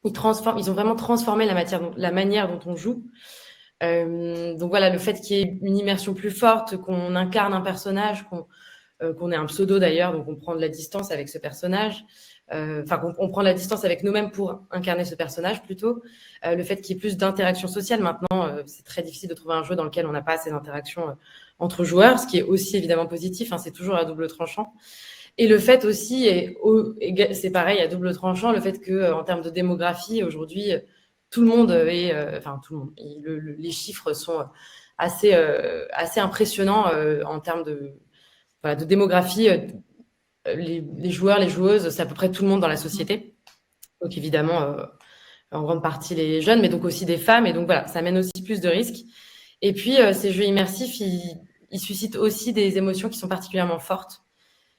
[SPEAKER 5] Ils ont vraiment transformé la manière dont on joue. Donc voilà, le fait qu'il y ait une immersion plus forte, qu'on incarne un personnage, qu'on ait un pseudo d'ailleurs, donc on prend de la distance avec ce personnage. On prend de la distance avec nous-mêmes pour incarner ce personnage plutôt. Le fait qu'il y ait plus d'interactions sociales. Maintenant, c'est très difficile de trouver un jeu dans lequel on n'a pas ces interactions entre joueurs, ce qui est aussi évidemment positif, c'est toujours à double tranchant. Et le fait aussi, c'est pareil à double tranchant, le fait qu'en termes de démographie, aujourd'hui, tout le monde les chiffres sont assez impressionnants en termes de démographie. Les joueurs, les joueuses, c'est à peu près tout le monde dans la société. Donc évidemment, en grande partie les jeunes, mais donc aussi des femmes. Et donc voilà, ça amène aussi plus de risques. Et puis, ces jeux immersifs, ils suscitent aussi des émotions qui sont particulièrement fortes.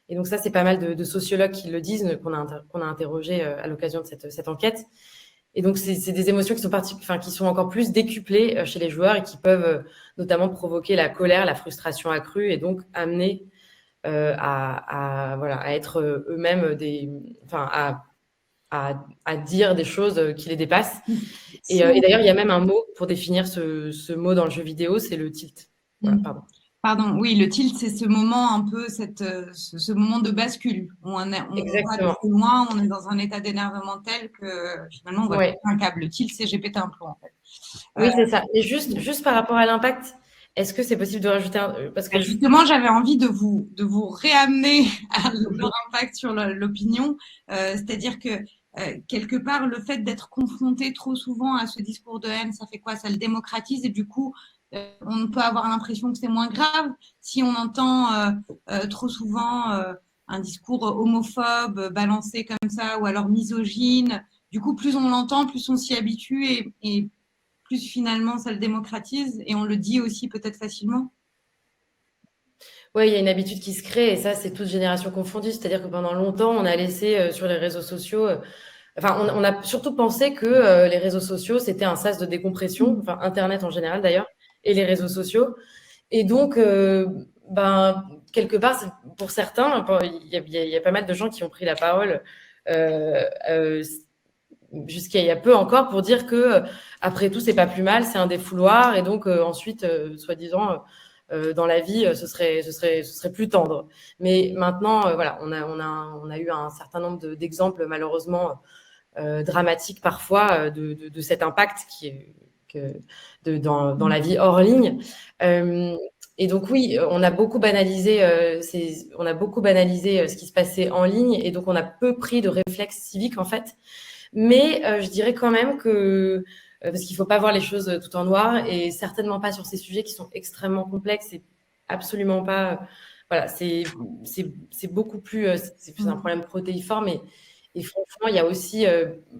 [SPEAKER 5] Et donc ça, c'est pas mal de sociologues qui le disent, qu'on a interrogé à l'occasion de cette enquête. Et donc, c'est des émotions qui sont encore plus décuplées chez les joueurs et qui peuvent notamment provoquer la colère, la frustration accrue et donc amener à être eux-mêmes à dire des choses qui les dépassent. Et d'ailleurs, il y a même un mot pour définir ce mot dans le jeu vidéo, c'est le tilt. Voilà,
[SPEAKER 1] Pardon, oui, le tilt, c'est ce moment un peu, ce moment de bascule où on va plus loin, on est dans un état d'énervement tel que finalement on voit péter un câble. Le tilt, c'est j'ai pété un plomb en fait.
[SPEAKER 5] Oui, c'est ça. Et juste par rapport à l'impact, est-ce que c'est possible de rajouter parce que
[SPEAKER 1] justement, j'avais envie de vous réamener à leur impact sur l'opinion, c'est-à-dire que quelque part, le fait d'être confronté trop souvent à ce discours de haine, ça fait quoi? Ça le démocratise et du coup, on peut avoir l'impression que c'est moins grave si on entend trop souvent un discours homophobe balancé comme ça ou alors misogyne. Du coup, plus on l'entend, plus on s'y habitue et plus finalement ça le démocratise et on le dit aussi peut-être facilement.
[SPEAKER 5] Oui, il y a une habitude qui se crée et ça, c'est toute génération confondue. C'est-à-dire que pendant longtemps, on a laissé sur les réseaux sociaux... on a surtout pensé que les réseaux sociaux, c'était un sas de décompression, Internet en général d'ailleurs, et les réseaux sociaux. Et donc, quelque part, pour certains, il y a pas mal de gens qui ont pris la parole jusqu'à il y a peu encore pour dire que, après tout, c'est pas plus mal, c'est un défouloir. Et donc, ensuite, soi-disant... dans la vie, ce serait plus tendre. Mais maintenant, on a eu un certain nombre d'exemples malheureusement dramatiques parfois de cet impact dans la vie hors ligne. Et donc oui, on a beaucoup banalisé ce qui se passait en ligne et donc on a peu pris de réflexes civiques en fait. Mais je dirais quand même que parce qu'il ne faut pas voir les choses tout en noir et certainement pas sur ces sujets qui sont extrêmement complexes et absolument pas... c'est beaucoup plus... c'est un problème protéiforme et franchement, il y a aussi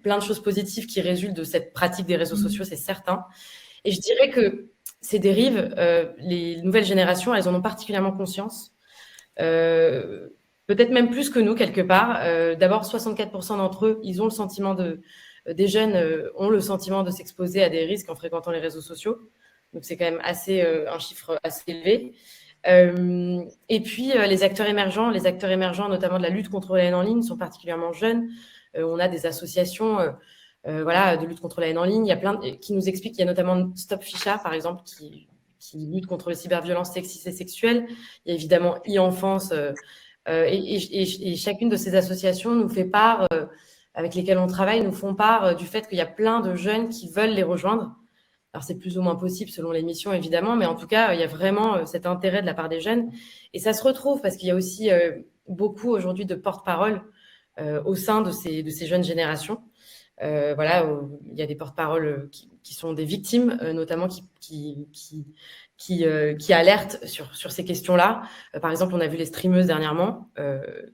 [SPEAKER 5] plein de choses positives qui résultent de cette pratique des réseaux sociaux, c'est certain. Et je dirais que ces dérives, les nouvelles générations, elles en ont particulièrement conscience. Peut-être même plus que nous, quelque part. D'abord, 64% d'entre eux, ils ont le sentiment des jeunes ont le sentiment de s'exposer à des risques en fréquentant les réseaux sociaux. Donc, c'est quand même un chiffre assez élevé. Et puis, les acteurs émergents, notamment de la lutte contre la haine en ligne, sont particulièrement jeunes. On a des associations de lutte contre la haine en ligne. Il y a plein qui nous expliquent. Il y a notamment Stop Ficha, par exemple, qui lutte contre les cyberviolences sexistes et sexuelles. Il y a évidemment e-enfance Et chacune de ces associations nous fait part, avec lesquelles on travaille, nous font part du fait qu'il y a plein de jeunes qui veulent les rejoindre. Alors, c'est plus ou moins possible selon les missions, évidemment, mais en tout cas, il y a vraiment cet intérêt de la part des jeunes. Et ça se retrouve parce qu'il y a aussi beaucoup aujourd'hui de porte-parole au sein de ces jeunes générations. Voilà, il y a des porte-paroles qui sont des victimes, notamment qui alertent sur ces questions-là. Par exemple, on a vu les streameuses dernièrement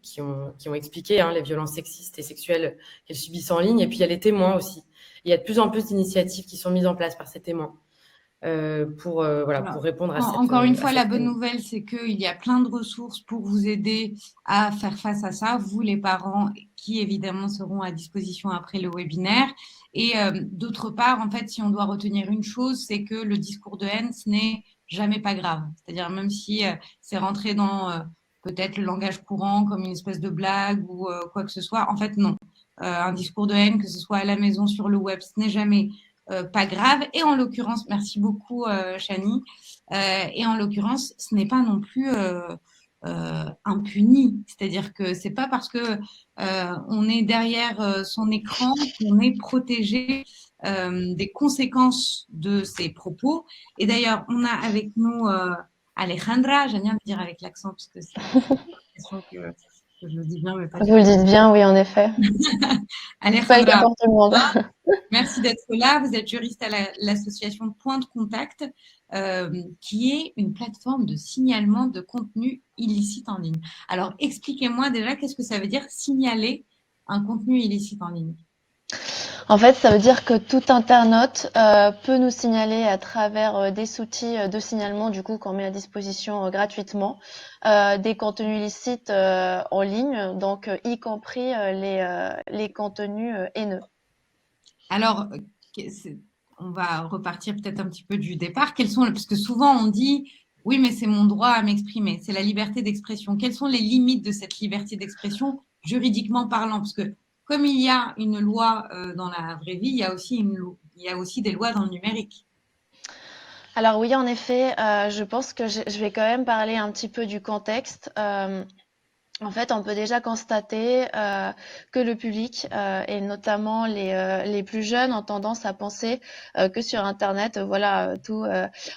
[SPEAKER 5] qui ont expliqué les violences sexistes et sexuelles qu'elles subissent en ligne. Et puis, il y a les témoins aussi. Il y a de plus en plus d'initiatives qui sont mises en place par ces témoins pour répondre à cette...
[SPEAKER 1] Encore une fois, la bonne nouvelle, c'est qu'il y a plein de ressources pour vous aider à faire face à ça, vous les parents qui évidemment seront à disposition après le webinaire. Et d'autre part, en fait, si on doit retenir une chose, c'est que le discours de haine, ce n'est jamais pas grave. C'est-à-dire même si c'est rentré dans peut-être le langage courant comme une espèce de blague ou quoi que ce soit, en fait, non. Un discours de haine, que ce soit à la maison, sur le web, ce n'est jamais pas grave. Et en l'occurrence, merci beaucoup, Chani. Et en l'occurrence, ce n'est pas non plus impuni. C'est-à-dire que c'est pas parce que on est derrière son écran qu'on est protégé des conséquences de ses propos. Et d'ailleurs, on a avec nous Alejandra. J'aime bien le dire avec l'accent parce que c'est l'impression que je le dis bien, mais pas.
[SPEAKER 6] Vous le dites bien, oui, en effet.
[SPEAKER 1] Alejandra,
[SPEAKER 6] pas le cas pour tout le monde.
[SPEAKER 1] Merci d'être là. Vous êtes juriste à l'association Point de Contact, qui est une plateforme de signalement de contenu illicite en ligne. Alors, expliquez-moi déjà, qu'est-ce que ça veut dire signaler un contenu illicite en ligne?
[SPEAKER 6] En fait, ça veut dire que tout internaute peut nous signaler à travers des outils de signalement, du coup, qu'on met à disposition gratuitement, des contenus illicites en ligne, donc y compris les contenus haineux.
[SPEAKER 1] Alors, on va repartir peut-être un petit peu du départ. Parce que souvent on dit, oui, mais c'est mon droit à m'exprimer, c'est la liberté d'expression. Quelles sont les limites de cette liberté d'expression juridiquement parlant? Parce que comme il y a une loi dans la vraie vie, il y a aussi des lois dans le numérique.
[SPEAKER 6] Alors oui, en effet, je pense que je vais quand même parler un petit peu du contexte. En fait, on peut déjà constater que le public et notamment les plus jeunes ont tendance à penser que sur Internet, voilà,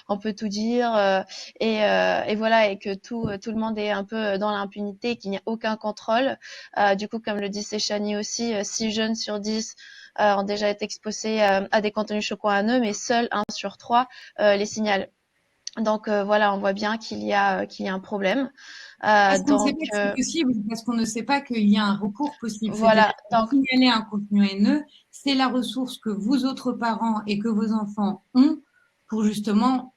[SPEAKER 6] on peut tout dire et voilà, et que tout le monde est un peu dans l'impunité, qu'il n'y a aucun contrôle. Du coup, comme le dit Chani aussi, 6 jeunes sur 10 ont déjà été exposés à des contenus choquants à eux, mais seul 1 sur 3 les signale. Donc voilà, on voit bien qu'il y a un problème.
[SPEAKER 1] Parce qu'on ne sait pas que c'est possible, parce qu'on ne sait pas qu'il y a un recours possible.
[SPEAKER 6] Voilà.
[SPEAKER 1] Donc, signaler un contenu haineux, c'est la ressource que vous autres parents et que vos enfants ont pour justement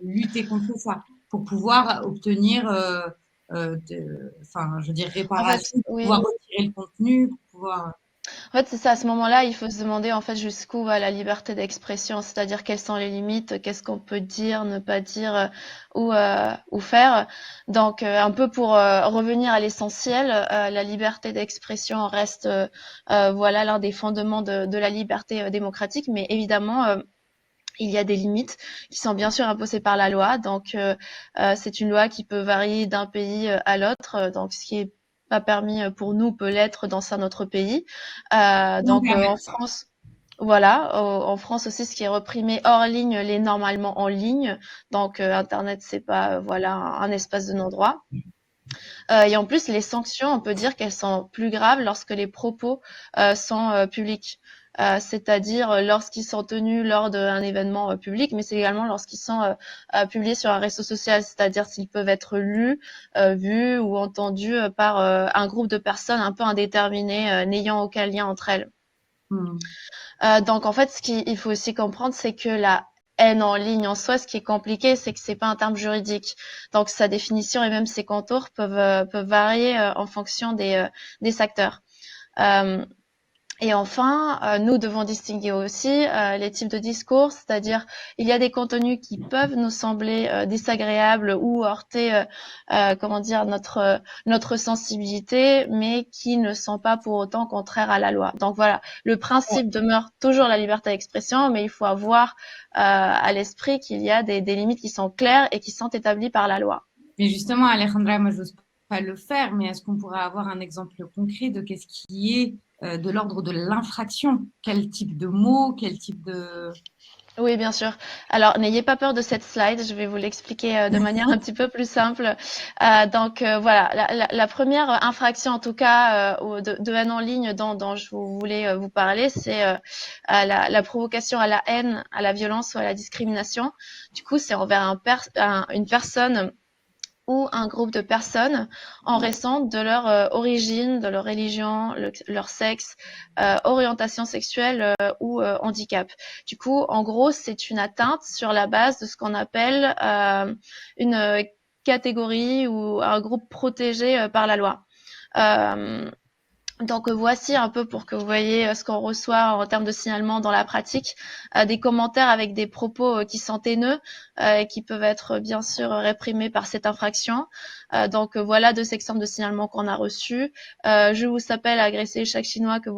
[SPEAKER 1] lutter contre ça, pour pouvoir obtenir, réparation, pour pouvoir retirer le contenu, pour pouvoir.
[SPEAKER 6] En fait, c'est ça. À ce moment-là, il faut se demander en fait jusqu'où va la liberté d'expression, c'est-à-dire quelles sont les limites, qu'est-ce qu'on peut dire, ne pas dire ou faire. Donc, un peu pour revenir à l'essentiel, la liberté d'expression reste l'un des fondements de la liberté démocratique, mais évidemment. Il y a des limites qui sont bien sûr imposées par la loi. Donc, c'est une loi qui peut varier d'un pays à l'autre. Donc, ce qui est pas permis pour nous peut l'être dans un autre pays. En France, en France aussi, ce qui est reprimé hors ligne l'est normalement en ligne. Donc, Internet, c'est pas un espace de non-droit. Et en plus, les sanctions, on peut dire qu'elles sont plus graves lorsque les propos sont publics. C'est-à-dire lorsqu'ils sont tenus lors d'un événement public, mais c'est également lorsqu'ils sont publiés sur un réseau social, c'est-à-dire s'ils peuvent être lus, vus ou entendus par un groupe de personnes un peu indéterminées, n'ayant aucun lien entre elles. Donc en fait, ce qu'il faut aussi comprendre, c'est que la haine en ligne en soi, ce qui est compliqué, c'est que c'est pas un terme juridique. Donc sa définition et même ses contours peuvent varier en fonction des acteurs. Et enfin, nous devons distinguer aussi les types de discours, c'est-à-dire il y a des contenus qui peuvent nous sembler désagréables ou heurter, notre sensibilité, mais qui ne sont pas pour autant contraires à la loi. Donc voilà, le principe demeure toujours la liberté d'expression, mais il faut avoir à l'esprit qu'il y a des limites qui sont claires et qui sont établies par la loi.
[SPEAKER 1] Mais justement, Alejandra, moi, j'ose pas le faire, mais est-ce qu'on pourrait avoir un exemple concret de qu'est-ce qui est de l'ordre de l'infraction? Quel type de mots, quel type de...
[SPEAKER 6] Oui, bien sûr. Alors, n'ayez pas peur de cette slide, je vais vous l'expliquer de manière un petit peu plus simple. Voilà, la première infraction, en tout cas, de haine en ligne dont je voulais vous parler, c'est la provocation à la haine, à la violence ou à la discrimination. Du coup, c'est envers une personne ou un groupe de personnes en raison de leur origine, de leur religion, leur sexe, orientation sexuelle ou handicap. Du coup, en gros, c'est une atteinte sur la base de ce qu'on appelle une catégorie ou un groupe protégé par la loi. Donc voici un peu pour que vous voyez ce qu'on reçoit en termes de signalement dans la pratique, des commentaires avec des propos qui sont haineux et qui peuvent être bien sûr réprimés par cette infraction. Voilà 2 exemples de signalements qu'on a reçus. Je vous appelle à agresser chaque Chinois que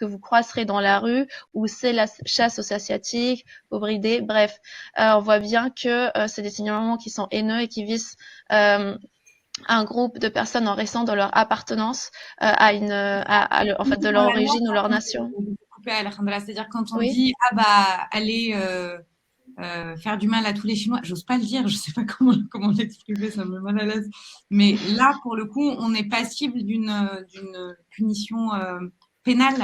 [SPEAKER 6] vous croiserez dans la rue, ou c'est la chasse aux Asiatiques, vous bridez. Bref, on voit bien que c'est des signalements qui sont haineux et qui visent un groupe de personnes en raison de leur appartenance en fait, de leur origine ou leur nation.
[SPEAKER 1] C'est-à-dire quand on
[SPEAKER 6] Oui.
[SPEAKER 1] dit allez faire du mal à tous les Chinois, j'ose pas le dire, je sais pas comment l'exprimer, ça me met mal à l'aise. Mais là, pour le coup, on est passible d'une punition pénale.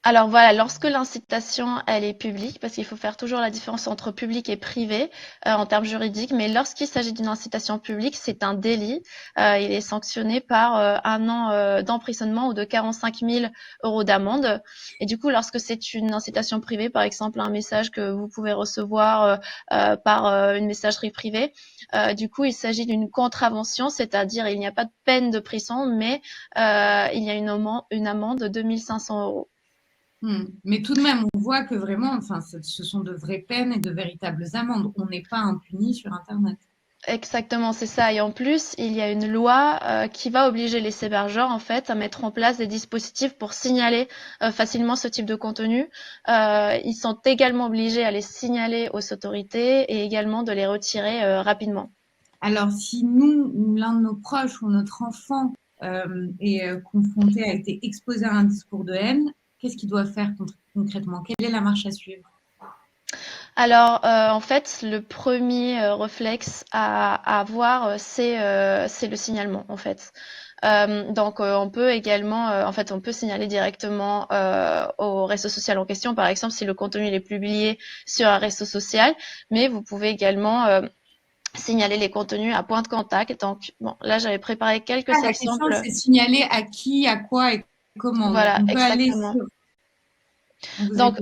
[SPEAKER 6] Alors voilà, lorsque l'incitation, elle est publique, parce qu'il faut faire toujours la différence entre public et privé en termes juridiques, mais lorsqu'il s'agit d'une incitation publique, c'est un délit. Il est sanctionné par 1 an d'emprisonnement ou de 45 000 € d'amende. Et du coup, lorsque c'est une incitation privée, par exemple un message que vous pouvez recevoir par une messagerie privée, du coup, il s'agit d'une contravention, c'est-à-dire il n'y a pas de peine de prison, mais il y a une amende de 2 500 €.
[SPEAKER 1] Mais tout de même, on voit que vraiment, enfin, ce sont de vraies peines et de véritables amendes. On n'est pas impuni sur Internet.
[SPEAKER 6] Exactement, c'est ça. Et en plus, il y a une loi qui va obliger les hébergeurs, en fait, à mettre en place des dispositifs pour signaler facilement ce type de contenu. Ils sont également obligés à les signaler aux autorités et également de les retirer rapidement.
[SPEAKER 1] Alors, si nous, ou l'un de nos proches ou notre enfant est confronté, a été exposé à un discours de haine, qu'est-ce qu'il doit faire concrètement? Quelle est la marche à suivre?
[SPEAKER 6] Alors, en fait, le premier réflexe à avoir, c'est le signalement, en fait. On peut également, on peut signaler directement au réseau social en question, par exemple, si le contenu est publié sur un réseau social, mais vous pouvez également signaler les contenus à point de contact. Donc, bon, là, j'avais préparé quelques
[SPEAKER 1] La question,
[SPEAKER 6] exemples.
[SPEAKER 1] c'est signaler à qui, à quoi et comment.
[SPEAKER 6] Voilà,
[SPEAKER 1] On peut aller
[SPEAKER 6] exactement.
[SPEAKER 1] sur...
[SPEAKER 6] Donc,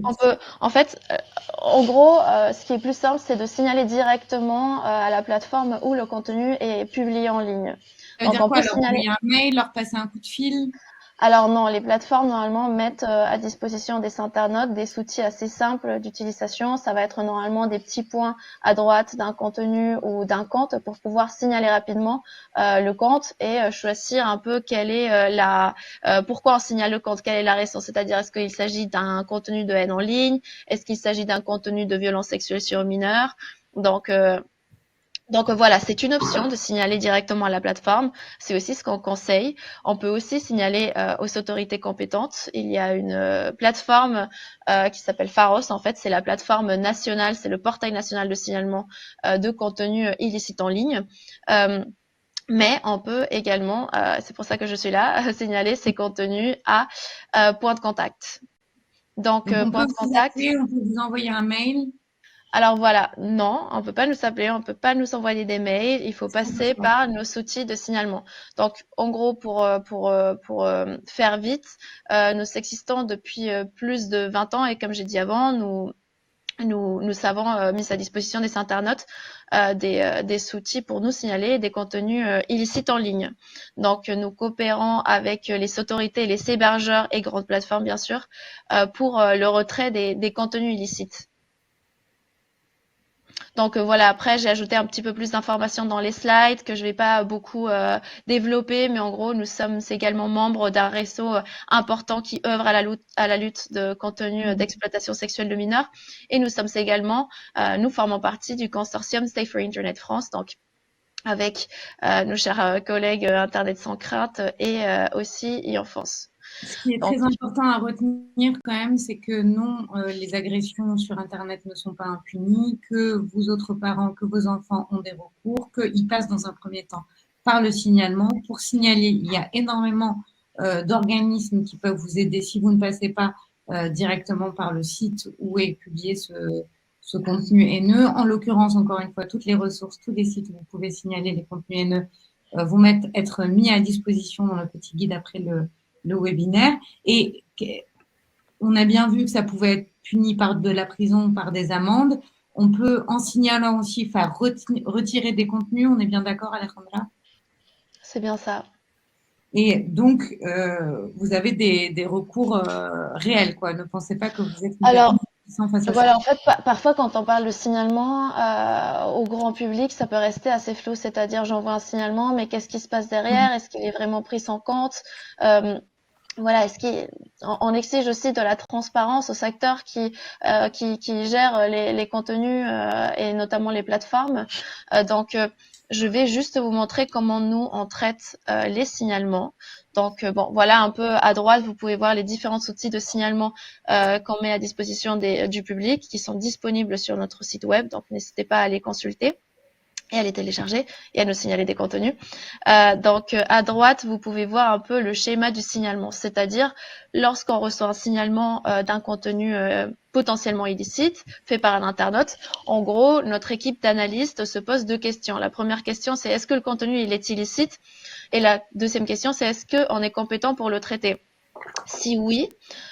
[SPEAKER 6] en gros, ce qui est plus simple, c'est de signaler directement à la plateforme où le contenu est publié en ligne.
[SPEAKER 1] Ça veut dire quoi? Leur envoyer un mail, leur passer un coup de fil?
[SPEAKER 6] Alors non, les plateformes normalement mettent à disposition des internautes des outils assez simples d'utilisation. Ça va être normalement des petits points à droite d'un contenu ou d'un compte pour pouvoir signaler rapidement le compte et choisir un peu quelle est pourquoi on signale le compte, quelle est la raison. C'est-à-dire, est-ce qu'il s'agit d'un contenu de haine en ligne? Est-ce qu'il s'agit d'un contenu de violence sexuelle sur mineurs? Donc voilà, c'est une option de signaler directement à la plateforme. C'est aussi ce qu'on conseille. On peut aussi signaler aux autorités compétentes. Il y a une plateforme qui s'appelle Pharos. En fait, c'est la plateforme nationale, c'est le portail national de signalement de contenu illicite en ligne. Mais on peut également, c'est pour ça que je suis là, signaler ces contenus à point de contact. Donc
[SPEAKER 1] on
[SPEAKER 6] point
[SPEAKER 1] peut
[SPEAKER 6] de contact.
[SPEAKER 1] appeler, on peut vous envoyer un mail.
[SPEAKER 6] Alors voilà, non, on peut pas nous appeler, on peut pas nous envoyer des mails, il faut passer par nos outils de signalement. Donc, en gros, pour faire vite, nous existons depuis plus de 20 ans et comme j'ai dit avant, nous avons mis à disposition des internautes des outils pour nous signaler des contenus illicites en ligne. Donc, nous coopérons avec les autorités, les hébergeurs et grandes plateformes, bien sûr, pour le retrait des contenus illicites. Donc voilà, après j'ai ajouté un petit peu plus d'informations dans les slides que je vais pas beaucoup développer, mais en gros nous sommes également membres d'un réseau important qui œuvre à la lutte de contenu d'exploitation sexuelle de mineurs, et nous sommes également, nous formons partie du consortium Safer Internet France. Donc avec nos chers collègues Internet sans crainte et aussi e-enfance.
[SPEAKER 1] Ce qui est très important à retenir quand même, c'est que non, les agressions sur Internet ne sont pas impunies, que vous autres parents, que vos enfants ont des recours, qu'ils passent dans un premier temps par le signalement. Pour signaler, il y a énormément d'organismes qui peuvent vous aider si vous ne passez pas directement par le site où est publié ce contenu haineux. En l'occurrence, encore une fois, toutes les ressources, tous les sites où vous pouvez signaler les contenus haineux vont être mis à disposition dans le petit guide après le webinaire. Et on a bien vu que ça pouvait être puni par de la prison, par des amendes. On peut, en signalant aussi, faire retirer des contenus. On est bien d'accord, Alejandra?
[SPEAKER 6] C'est bien ça.
[SPEAKER 1] Et donc, vous avez des recours réels, quoi. Ne pensez pas que vous êtes impuissant face à
[SPEAKER 6] voilà,
[SPEAKER 1] ça.
[SPEAKER 6] en fait, parfois, quand on parle de signalement au grand public, ça peut rester assez flou. C'est-à-dire, j'envoie un signalement, mais qu'est-ce qui se passe derrière? Est-ce qu'il est vraiment pris en compte? Voilà, on exige aussi de la transparence aux acteurs qui gèrent les contenus et notamment les plateformes. Donc, je vais juste vous montrer comment nous on traite les signalements. Donc, bon, voilà un peu à droite, vous pouvez voir les différents outils de signalement qu'on met à disposition du public, qui sont disponibles sur notre site web. Donc, n'hésitez pas à les consulter et à les télécharger et à nous signaler des contenus. Donc, à droite, vous pouvez voir un peu le schéma du signalement, c'est-à-dire lorsqu'on reçoit un signalement d'un contenu potentiellement illicite fait par un internaute, en gros, notre équipe d'analystes se pose deux questions. La première question, c'est est-ce que le contenu il est illicite? Et la deuxième question, c'est est-ce qu'on est compétent pour le traiter? Si oui,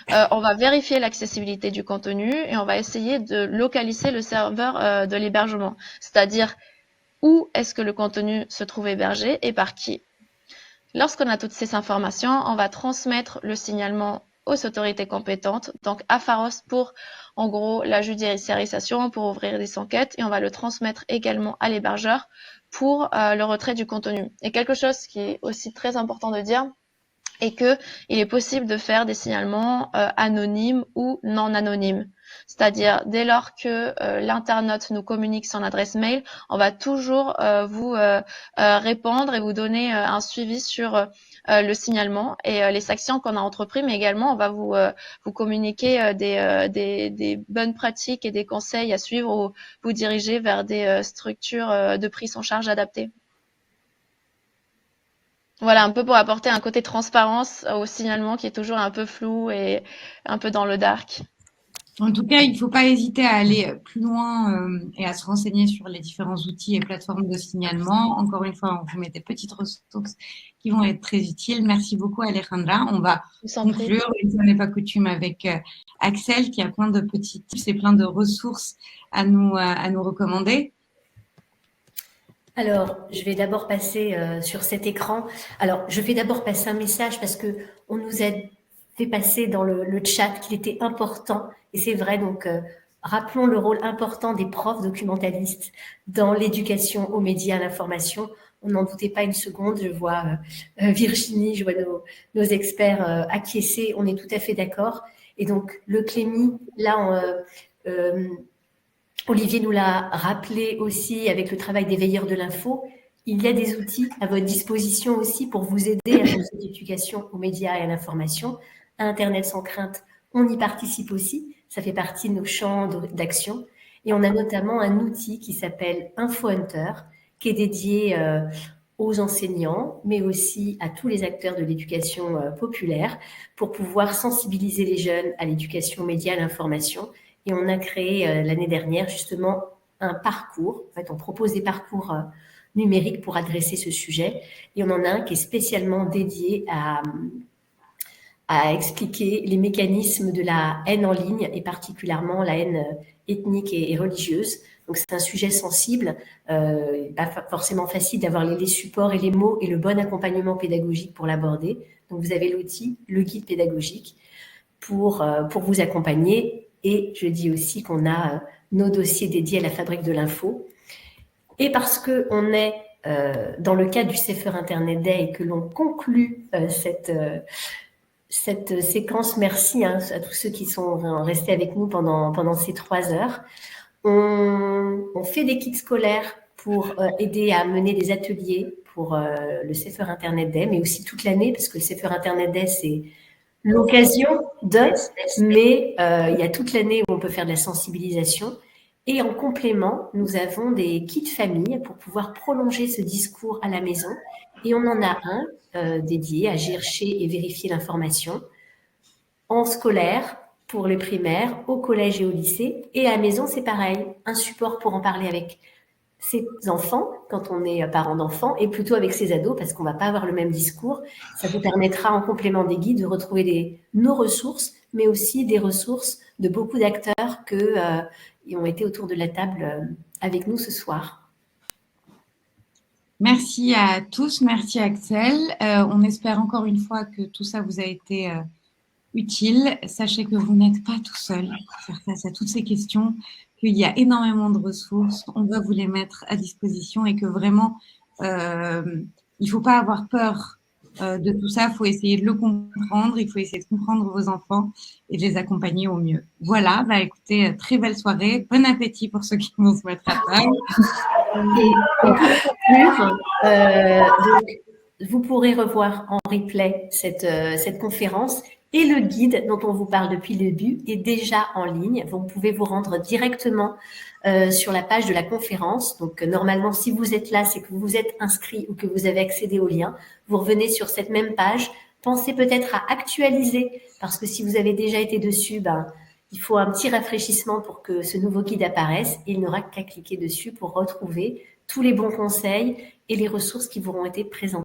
[SPEAKER 6] on va vérifier l'accessibilité du contenu et on va essayer de localiser le serveur de l'hébergement, c'est-à-dire où est-ce que le contenu se trouve hébergé et par qui. Lorsqu'on a toutes ces informations, on va transmettre le signalement aux autorités compétentes, donc à Pharos pour, en gros, la judiciarisation, pour ouvrir des enquêtes, et on va le transmettre également à l'hébergeur pour le retrait du contenu. Et quelque chose qui est aussi très important de dire, est que il est possible de faire des signalements anonymes ou non anonymes. C'est-à-dire, dès lors que l'internaute nous communique son adresse mail, on va toujours vous répondre et vous donner un suivi sur le signalement et les actions qu'on a entreprises, mais également on va vous communiquer des bonnes pratiques et des conseils à suivre ou vous diriger vers des structures de prise en charge adaptées. Voilà, un peu pour apporter un côté transparence au signalement qui est toujours un peu flou et un peu dans le dark.
[SPEAKER 1] En tout cas, il ne faut pas hésiter à aller plus loin et à se renseigner sur les différents outils et plateformes de signalement. Encore une fois, on vous met des petites ressources qui vont être très utiles. Merci beaucoup, Alejandra. On va conclure, une fois n'est pas coutume, avec Axel qui a plein de petits tips et plein de ressources à nous recommander.
[SPEAKER 2] Alors, je vais d'abord passer sur cet écran. Alors, je vais d'abord passer un message parce que on nous a fait passer dans le chat qu'il était important, et c'est vrai, donc rappelons le rôle important des profs documentalistes dans l'éducation aux médias, à l'information. On n'en doutait pas une seconde. Je vois Virginie, je vois nos experts acquiescer. On est tout à fait d'accord. Et donc, le Clémy, là, Olivier nous l'a rappelé aussi avec le travail des veilleurs de l'info. Il y a des outils à votre disposition aussi pour vous aider à votre éducation aux médias et à l'information. À Internet sans crainte, on y participe aussi. Ça fait partie de nos champs d'action. Et on a notamment un outil qui s'appelle InfoHunter, qui est dédié aux enseignants, mais aussi à tous les acteurs de l'éducation populaire pour pouvoir sensibiliser les jeunes à l'éducation aux médias et à l'information. Et on a créé l'année dernière justement un parcours. En fait, on propose des parcours numériques pour adresser ce sujet. Et on en a un qui est spécialement dédié à expliquer les mécanismes de la haine en ligne et particulièrement la haine ethnique et religieuse. Donc, c'est un sujet sensible, pas forcément facile d'avoir les supports et les mots et le bon accompagnement pédagogique pour l'aborder. Donc, vous avez l'outil, le guide pédagogique pour vous accompagner. Et je dis aussi qu'on a nos dossiers dédiés à la fabrique de l'info. Et parce qu'on est dans le cadre du Safer Internet Day et que l'on conclut cette séquence, merci à tous ceux qui sont restés avec nous pendant ces 3 heures. On fait des kits scolaires pour aider à mener des ateliers pour le Sefer Internet Day, mais aussi toute l'année, parce que le Sefer Internet Day, c'est l'occasion mais il y a toute l'année où on peut faire de la sensibilisation. Et en complément, nous avons des kits famille pour pouvoir prolonger ce discours à la maison. Et on en a un dédié à chercher et vérifier l'information en scolaire pour les primaires, au collège et au lycée. Et à la maison, c'est pareil, un support pour en parler avec ses enfants, quand on est parent d'enfants, et plutôt avec ses ados, parce qu'on ne va pas avoir le même discours. Ça vous permettra, en complément des guides, de retrouver nos ressources, mais aussi des ressources de beaucoup d'acteurs qui ont été autour de la table avec nous ce soir.
[SPEAKER 1] Merci à tous, merci Axel. On espère encore une fois que tout ça vous a été utile. Sachez que vous n'êtes pas tout seul pour faire face à toutes ces questions, qu'il y a énormément de ressources, on va vous les mettre à disposition et que vraiment, il ne faut pas avoir peur de tout ça, il faut essayer de le comprendre, il faut essayer de comprendre vos enfants et de les accompagner au mieux. Voilà, bah écoutez, très belle soirée, bon appétit pour ceux qui vont se mettre à table.
[SPEAKER 2] Et pour conclure, donc, vous pourrez revoir en replay cette conférence. Et le guide dont on vous parle depuis le début est déjà en ligne. Vous pouvez vous rendre directement sur la page de la conférence. Donc, normalement, si vous êtes là, c'est que vous vous êtes inscrit ou que vous avez accédé au lien. Vous revenez sur cette même page. Pensez peut-être à actualiser, parce que si vous avez déjà été dessus, il faut un petit rafraîchissement pour que ce nouveau guide apparaisse. Il n'aura qu'à cliquer dessus pour retrouver tous les bons conseils et les ressources qui vous auront été présentées.